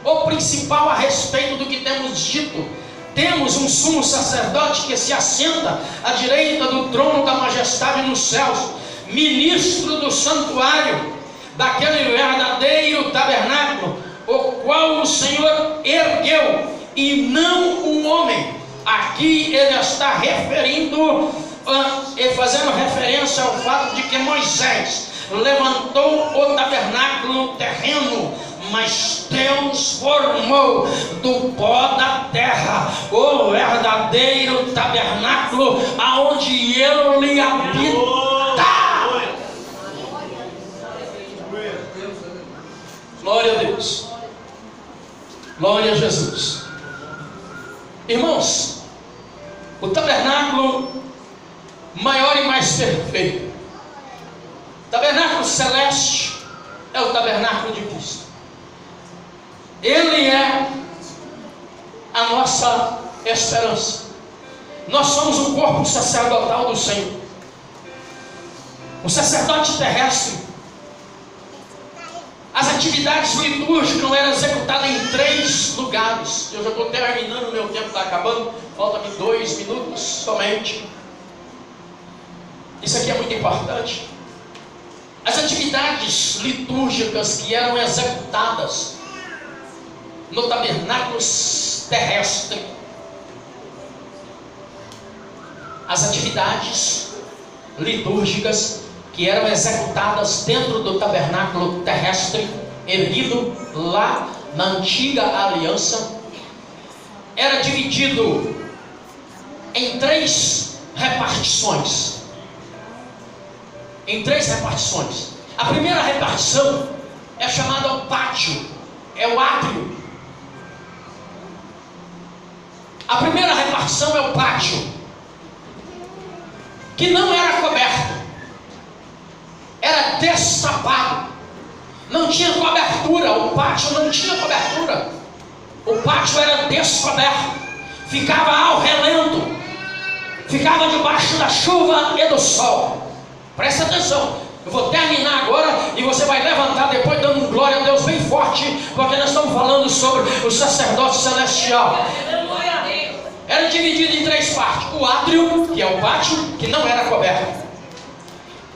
o principal a respeito do que temos dito, temos um sumo sacerdote que se assenta à direita do trono da majestade nos céus, ministro do santuário, daquele verdadeiro tabernáculo, o qual o Senhor ergueu, e não o homem. Aqui ele está referindo e fazendo referência ao fato de que Moisés levantou o tabernáculo terreno, mas Deus formou do pó da terra o verdadeiro tabernáculo, aonde ele habita. Glória a Deus. Glória a Jesus. Irmãos, o tabernáculo maior e mais perfeito, tabernáculo celeste, é o tabernáculo de Cristo. Ele é a nossa esperança. Nós somos o corpo sacerdotal do Senhor. O sacerdote terrestre, as atividades litúrgicas eram executadas em 3 lugares. Eu já estou terminando, meu tempo está acabando. Falta-me 2 minutos somente. Isso aqui é muito importante. As atividades litúrgicas que eram executadas no tabernáculo terrestre, as atividades litúrgicas que eram executadas dentro do tabernáculo terrestre, erguido lá na antiga aliança, era dividido em 3 repartições. Em 3 repartições. A primeira repartição é chamada o pátio, é o átrio. A primeira repartição é o pátio, que não era coberto, era destapado, não tinha cobertura. O pátio não tinha cobertura, o pátio era descoberto, ficava ao relento, ficava debaixo da chuva e do sol. Presta atenção, eu vou terminar agora e você vai levantar depois dando glória a Deus bem forte, porque nós estamos falando sobre o sacerdócio celestial. Era dividido em 3 partes. O átrio, que é o pátio, que não era coberto.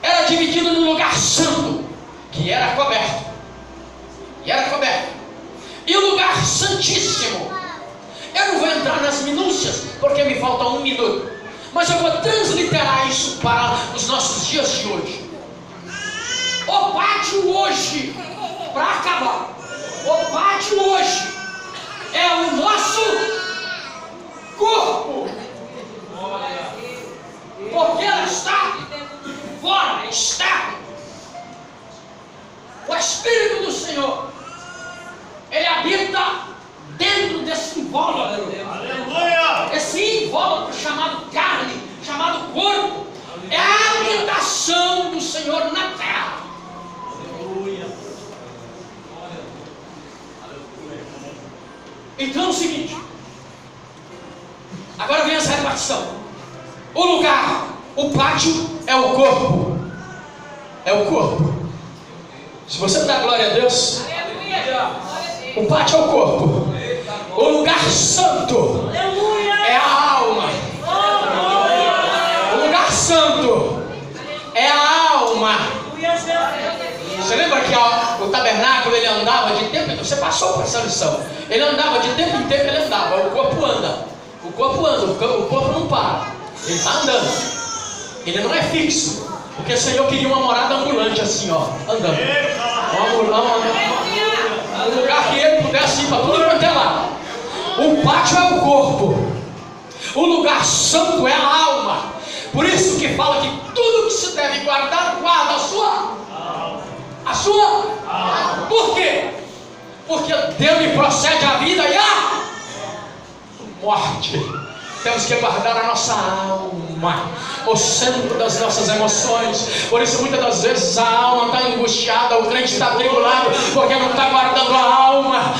Era dividido no lugar santo, que era coberto. E o lugar santíssimo. Eu não vou entrar nas minúcias, porque me falta 1 minuto. Mas eu vou transliterar isso para os nossos dias de hoje. O pátio hoje, para acabar, o pátio hoje é o nosso corpo, porque ela está fora, está. O Espírito do Senhor, ele habita dentro desse invólucro. Esse invólucro chamado carne, chamado corpo, é a habitação do Senhor na terra. Então é o seguinte, agora vem essa repartição. O lugar, o pátio é o corpo. É o corpo. Se você dá glória a Deus, o pátio é o corpo. O lugar santo é a alma. O lugar santo é a alma. Você lembra que o tabernáculo ele andava de tempo em tempo? Você passou por essa lição. Ele andava de tempo em tempo, ele andava. O corpo anda. O corpo anda, o corpo não para. Ele está andando. Ele não é fixo. Porque o Senhor queria uma morada ambulante assim, ó, andando. Um lugar que ele pudesse ir para tudo quanto é lá. O pátio é o corpo. O lugar santo é a alma. Por isso que fala que tudo que se deve guardar, guarda a sua. Por quê? Porque dele procede a vida e a morte. Temos que guardar a nossa alma, o centro das nossas emoções. Por isso muitas das vezes a alma está angustiada, o crente está atribulado, porque não está guardando a alma.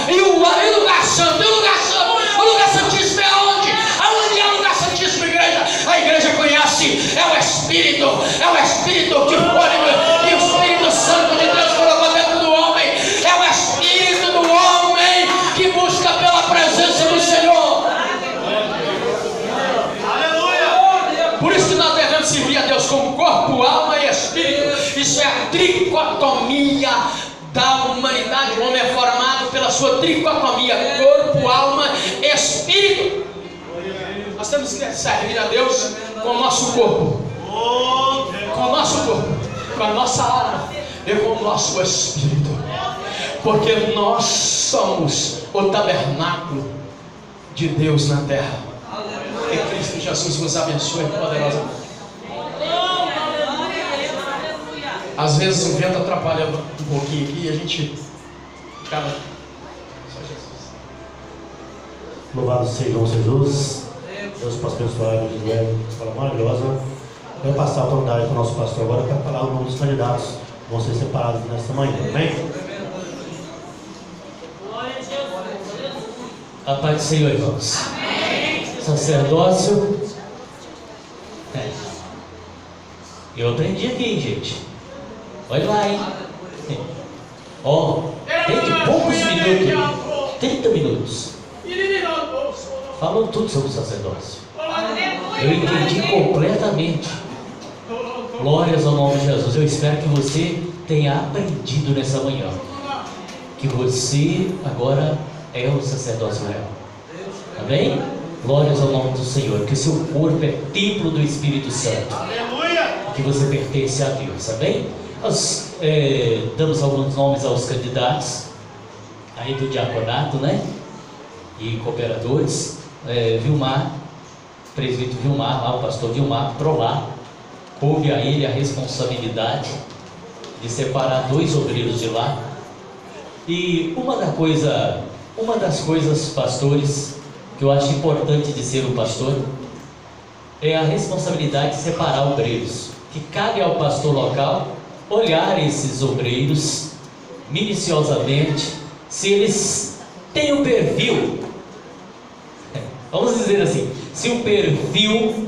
E o lugar santo, o lugar santíssimo é aonde? Aonde é o lugar santíssimo, igreja? A igreja conhece, é o Espírito que foi, e o Espírito Santo de Deus colocou dentro do homem. É o Espírito do homem que busca pela presença do Senhor. Por isso que nós devemos servir a Deus como corpo, alma e espírito. Isso é a tricotomia da humanidade. O homem é formado pela sua tricotomia: corpo, alma e espírito. Nós temos que servir a Deus com o nosso corpo, com a nossa alma e com o nosso espírito, porque nós somos o tabernáculo de Deus na terra. Que Cristo Jesus vos abençoe poderosamente. Às vezes o vento atrapalha um pouquinho aqui e a gente acaba. Só Jesus. Louvado seja o Jesus. Deus possa abençoar a Guilherme, fala maravilhosa. Eu vou passar a oportunidade para o nosso pastor agora para falar o nome dos candidatos que vão ser separados nesta manhã, amém? A paz do Senhor, irmãos. Sacerdócio. Eu aprendi aqui, gente. Olha lá, hein? Tem de poucos minutos, 30 minutos. Falam tudo sobre o sacerdócio. Eu entendi completamente. Glórias ao nome de Jesus. Eu espero que você tenha aprendido nessa manhã que você agora é o sacerdócio real. Amém? Glórias ao nome do Senhor. Que o seu corpo é templo do Espírito Santo. Que você pertence a Deus. Amém? Nós damos alguns nomes aos candidatos aí do diaconato, né? E cooperadores. Vilmar, presbítero Vilmar, lá o pastor Vilmar, Prolar, coube a ele a responsabilidade de separar 2 obreiros de lá. E uma Uma das coisas, pastores, que eu acho importante de ser um pastor é a responsabilidade de separar obreiros, que cabe ao pastor local olhar esses obreiros minuciosamente, se eles têm um perfil, vamos dizer assim, se um perfil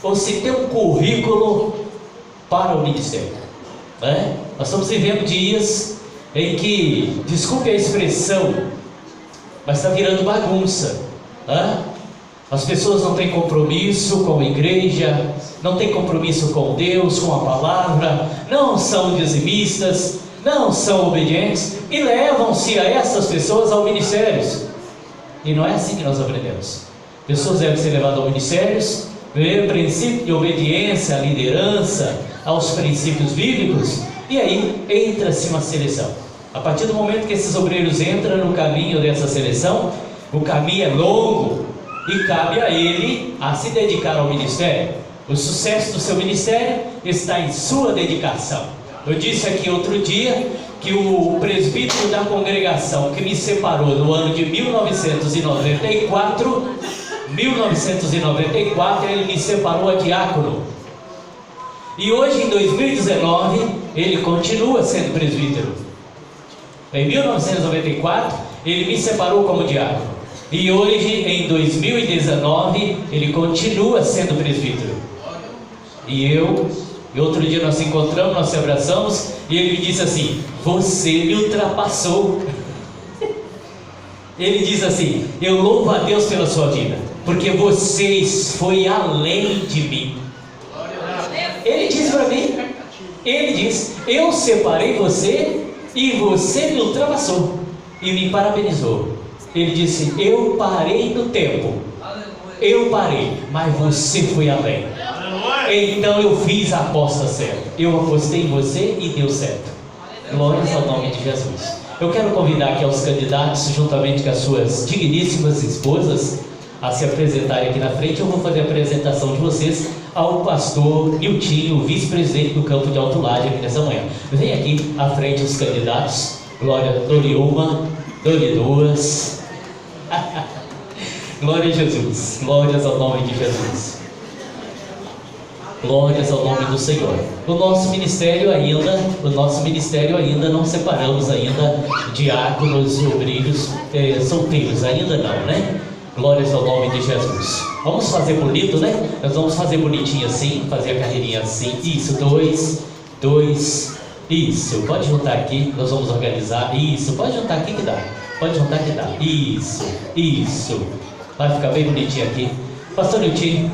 ou se tem um currículo para o ministério, né? Nós estamos vivendo dias em que, desculpe a expressão, mas está virando bagunça, né? As pessoas não têm compromisso com a igreja, não têm compromisso com Deus, com a palavra, não são dizimistas, não são obedientes e levam-se a essas pessoas ao ministérios. E não é assim que nós aprendemos. Pessoas devem ser levadas ao ministérios, primeiro princípio de obediência à liderança, aos princípios bíblicos, e aí entra-se uma seleção. A partir do momento que esses obreiros entram no caminho dessa seleção, o caminho é longo e cabe a ele a se dedicar ao ministério. O sucesso do seu ministério está em sua dedicação. Eu disse aqui outro dia que o presbítero da congregação que me separou no ano de 1994, ele me separou a diácono. E hoje, em 2019, ele continua sendo presbítero. Em 1994, ele me separou como diácono. E hoje, em 2019, ele continua sendo presbítero. E outro dia nós nos encontramos, nós se abraçamos, e ele me disse assim: você me ultrapassou. Ele diz assim: eu louvo a Deus pela sua vida, porque vocês foi além de mim. Ele diz para mim, ele diz: eu separei você e você me ultrapassou e me parabenizou. Ele disse: eu parei no tempo, eu parei, mas você foi além. Então eu fiz a aposta certa, eu apostei em você e deu certo. Glórias ao nome de Jesus. Eu quero convidar aqui aos candidatos, juntamente com as suas digníssimas esposas, a se apresentarem aqui na frente. Eu vou fazer a apresentação de vocês ao pastor Niltinho, vice-presidente do campo de Alto Laje, aqui nessa manhã. Vem aqui à frente os candidatos. Glória, dou-lhe uma, dou-lhe duas. Glória a Jesus, glórias ao nome de Jesus. Glórias ao nome do Senhor. O nosso ministério ainda não separamos ainda diáconos e obreiros solteiros, ainda não, né? Glórias ao nome de Jesus. Vamos fazer bonito, né? Nós vamos fazer bonitinho assim, fazer a carreirinha assim. Isso, dois. Isso, pode juntar aqui, nós vamos organizar. Isso, pode juntar aqui que dá. Pode juntar que dá. Isso. Vai ficar bem bonitinho aqui. Pastor Niltinho,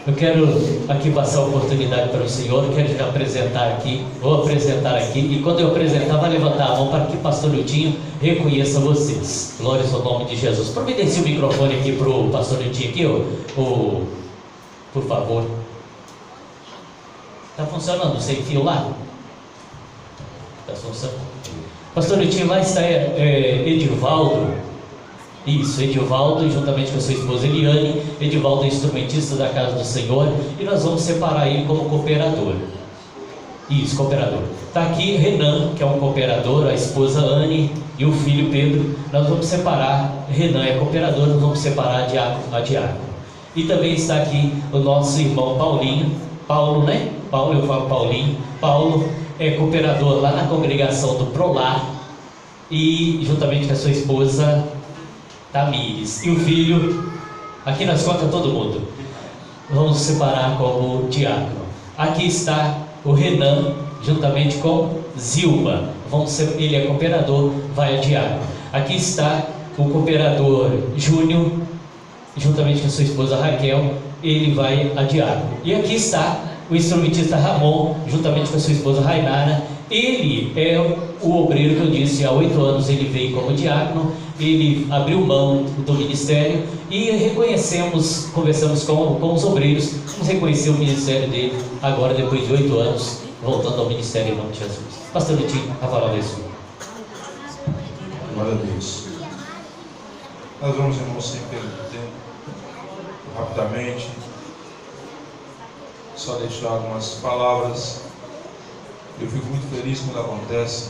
eu quero aqui passar a oportunidade para o senhor. Quero te apresentar aqui. Vou apresentar aqui. E quando eu apresentar, vai levantar a mão para que o pastor Niltinho reconheça vocês. Glórias ao nome de Jesus. Providencie o microfone aqui para o pastor Niltinho aqui, por favor. Está funcionando? Sem fio lá? Está funcionando. Pastor Niltinho, lá está Edivaldo. Isso, Edivaldo, juntamente com a sua esposa Eliane. Edivaldo é instrumentista da Casa do Senhor, e nós vamos separar ele como cooperador. Isso, cooperador. Está aqui Renan, que é um cooperador, a esposa Anne e o filho Pedro. Nós vamos separar, Renan é cooperador, nós vamos separar a diácono. E também está aqui o nosso irmão Paulinho, Paulo, né? Paulo, eu falo Paulinho. Paulo é cooperador lá na congregação do Prolar, e juntamente com a sua esposa Tamires. E o filho, aqui nós conta todo mundo. Vamos separar como diácono. Aqui está o Renan, juntamente com Zilma. Ele é cooperador, vai a diácono. Aqui está o cooperador Júnior, juntamente com a sua esposa Raquel, ele vai a diácono. E aqui está o instrumentista Ramon, juntamente com a sua esposa Rainara. Ele é o obreiro que eu disse, há 8 anos ele veio como diácono, ele abriu mão do ministério e conversamos com os obreiros, vamos reconhecer o ministério dele agora, depois de 8 anos, voltando ao ministério em nome de Jesus. Pastor Niltinho, a palavra é sua. Glória a Deus. Nós vamos, irmãos, sem perder tempo, rapidamente, só deixar algumas palavras. Eu fico muito feliz quando acontece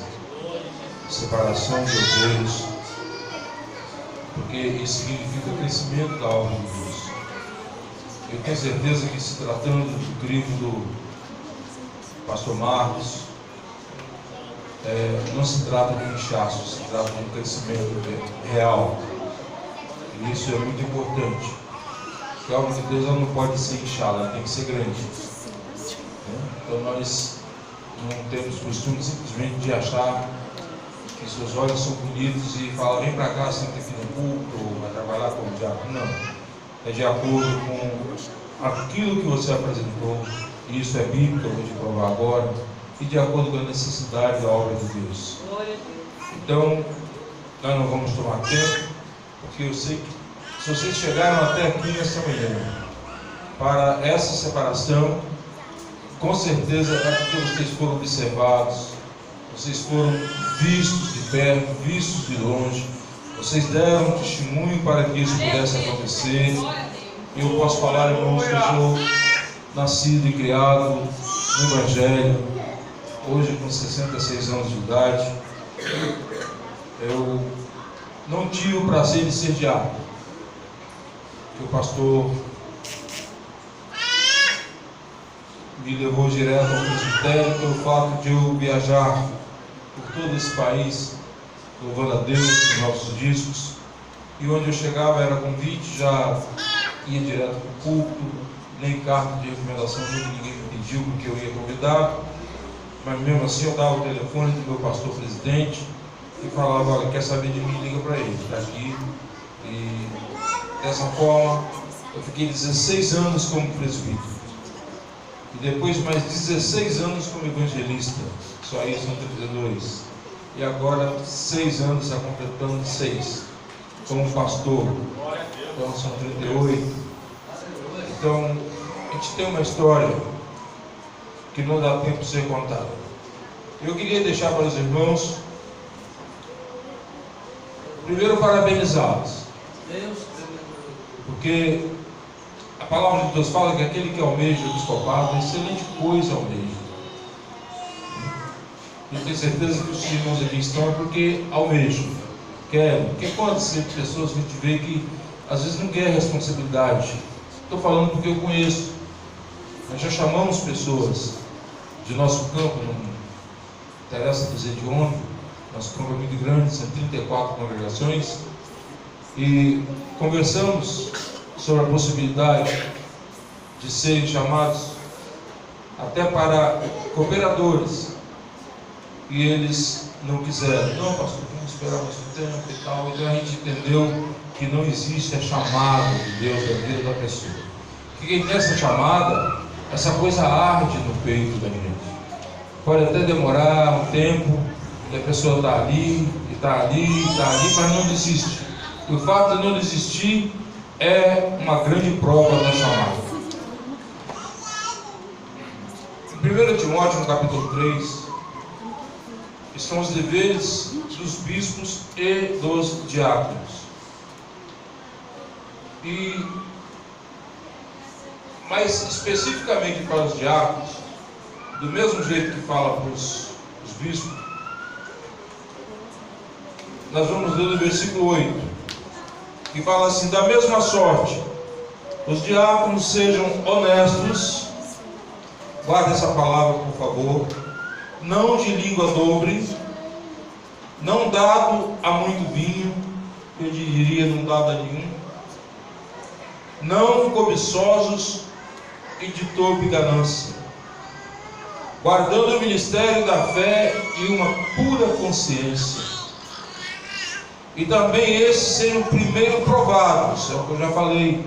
separação de obreiros, porque isso significa crescimento da obra de Deus. Eu tenho certeza que, se tratando do crivo do pastor Marcos, não se trata de um inchaço, se trata de um crescimento real. E isso é muito importante. Porque a obra de Deus ela não pode ser inchada, ela tem que ser grande. Então nós não temos costume simplesmente de achar que seus olhos são bonitos e falar: vem para cá, senta aqui no culto, ou vai trabalhar como diácono. Não. É de acordo com aquilo que você apresentou, e isso é bíblico, eu vou te provar agora, e de acordo com a necessidade da obra de Deus. Então, nós não vamos tomar tempo, porque eu sei que se vocês chegaram até aqui nessa manhã para essa separação, com certeza é porque vocês foram observados, vocês foram vistos de perto, vistos de longe, vocês deram testemunho para que isso pudesse acontecer. Eu posso falar, irmãos, que eu sou nascido e criado no Evangelho, hoje com 66 anos de idade. Eu não tive o prazer de ser diácono, porque o pastor me levou direto ao presbitério pelo fato de eu viajar por todo esse país, louvando a Deus com nossos discos, e onde eu chegava era convite, já ia direto para o culto, nem carta de recomendação, ninguém me pediu porque eu ia convidado, mas mesmo assim eu dava o telefone do meu pastor presidente e falava: olha, quer saber de mim, liga para ele, está aqui. E dessa forma eu fiquei 16 anos como presbítero, e depois mais 16 anos como evangelista, só aí são 32, e agora 6 anos, está completando 6 como pastor, então são 38. Então a gente tem uma história que não dá tempo de ser contada. Eu queria deixar para os irmãos, primeiro, parabenizá-los, porque a palavra de Deus fala que aquele que almeja o episcopado, excelente coisa almeja. Eu tenho certeza que os irmãos aqui estão porque almejam, querem. Porque pode ser pessoas que a gente vê que às vezes não quer responsabilidade. Estou falando porque eu conheço. Nós já chamamos pessoas de nosso campo, não interessa dizer de onde, nosso campo é muito grande, são 34 congregações, e conversamos sobre a possibilidade de serem chamados até para cooperadores, e eles não quiseram. Não, pastor, vamos esperar mais um tempo e tal. Então a gente entendeu que não existe a chamada de Deus da vida da pessoa. Que quem tem essa chamada, essa coisa arde no peito da gente. Pode até demorar um tempo, e a pessoa está ali, mas não desiste. E o fato de não desistir é uma grande prova da chamada. Em 1 Timóteo, no capítulo 3, estão os deveres dos bispos e dos diáconos. Mas especificamente para os diáconos, do mesmo jeito que fala para os bispos, nós vamos ler no versículo 8, que fala assim: da mesma sorte, os diáconos sejam honestos, guarde essa palavra por favor, não de língua dobre, não dado a muito vinho, eu diria não dado a nenhum, não cobiçosos e de torpe ganância, guardando o ministério da fé e uma pura consciência. E também esses sejam primeiro provados, é o que eu já falei.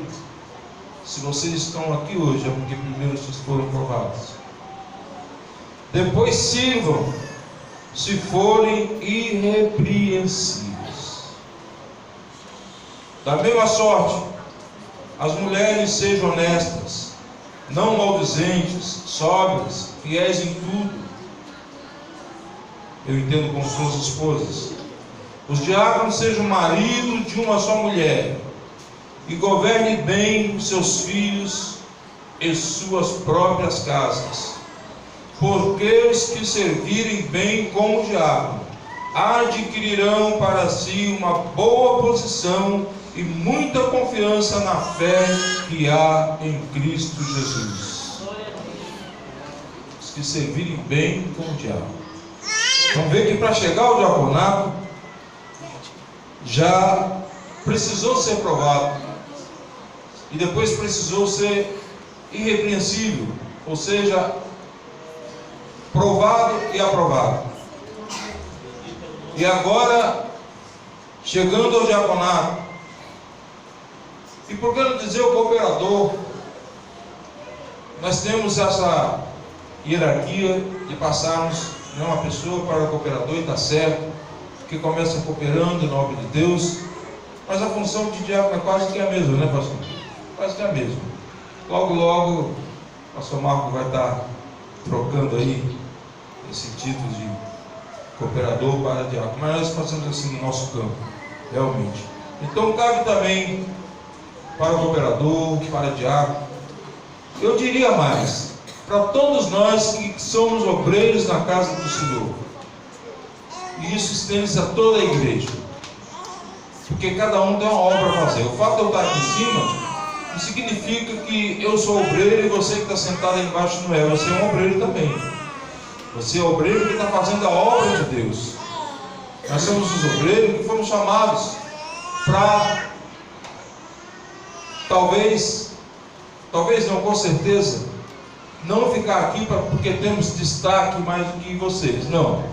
Se vocês estão aqui hoje é porque primeiro vocês foram provados. Depois sirvam, se forem irrepreensíveis. Da mesma sorte, as mulheres sejam honestas, não maldizentes, sóbrias, fiéis em tudo. Eu entendo como suas esposas. Os diáconos sejam marido de uma só mulher, e governe bem os seus filhos e suas próprias casas. Porque os que servirem bem como diácono adquirirão para si uma boa posição e muita confiança na fé que há em Cristo Jesus. Os que servirem bem com o diabo. Vamos ver que para chegar ao diaconato já precisou ser provado e depois precisou ser irrepreensível, ou seja, provado e aprovado. E agora, chegando ao diaconato, e por que não dizer o cooperador, nós temos essa hierarquia de passarmos de uma pessoa para o cooperador, e está certo, que começa cooperando em nome de Deus, mas a função de diácono é quase que a mesma, né, pastor? Quase que a mesma. Logo, logo, o pastor Marco vai estar trocando aí esse título de cooperador para diácono, mas nós fazemos assim no nosso campo, realmente. Então cabe também para o cooperador, para o diácono, eu diria mais, para todos nós que somos obreiros na casa do Senhor, e isso estende-se a toda a igreja, porque cada um tem uma obra a fazer. O fato de eu estar aqui em cima não significa que eu sou obreiro e você que está sentado aí embaixo não é. Você é um obreiro também. Você é obreiro que está fazendo a obra de Deus. Nós somos os obreiros que fomos chamados para, talvez não, com certeza, não ficar aqui porque temos destaque mais do que vocês. Não.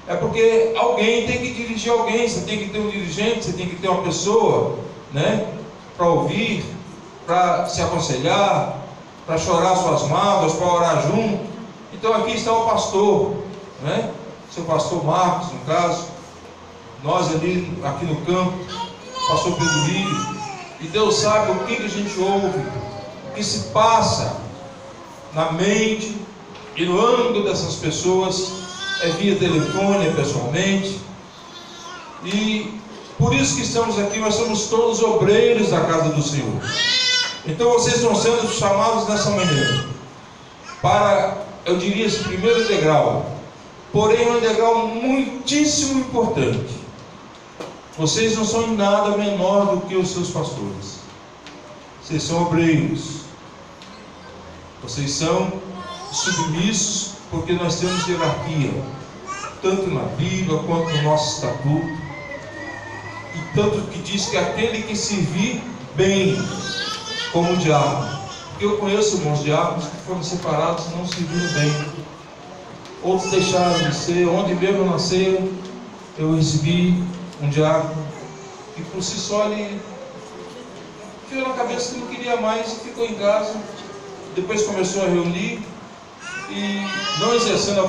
É porque alguém tem que dirigir alguém. Você tem que ter um dirigente, você tem que ter uma pessoa, né, para ouvir, para se aconselhar, para chorar suas mágoas, para orar junto. Então aqui está o pastor, né? Seu pastor Marcos, no caso, nós ali, aqui no campo, pastor Pedro Lírio, e Deus sabe o que a gente ouve, o que se passa na mente e no âmago dessas pessoas, é via telefone, é pessoalmente, e por isso que estamos aqui. Nós somos todos obreiros da casa do Senhor. Então vocês estão sendo chamados nessa manhã para, eu diria, esse primeiro degrau, porém um degrau muitíssimo importante. Vocês não são em nada menor do que os seus pastores. Vocês são obreiros. Vocês são submissos, porque nós temos hierarquia, tanto na Bíblia quanto no nosso estatuto, e tanto que diz que aquele que servir bem, como o diácono. Porque eu conheço irmãos diáconos que foram separados e não serviram bem. Outros deixaram de ser. Onde mesmo nasceram, eu recebi um diácono que por si só ele ficou na cabeça que não queria mais e ficou em casa. Depois começou a reunir e não exercendo a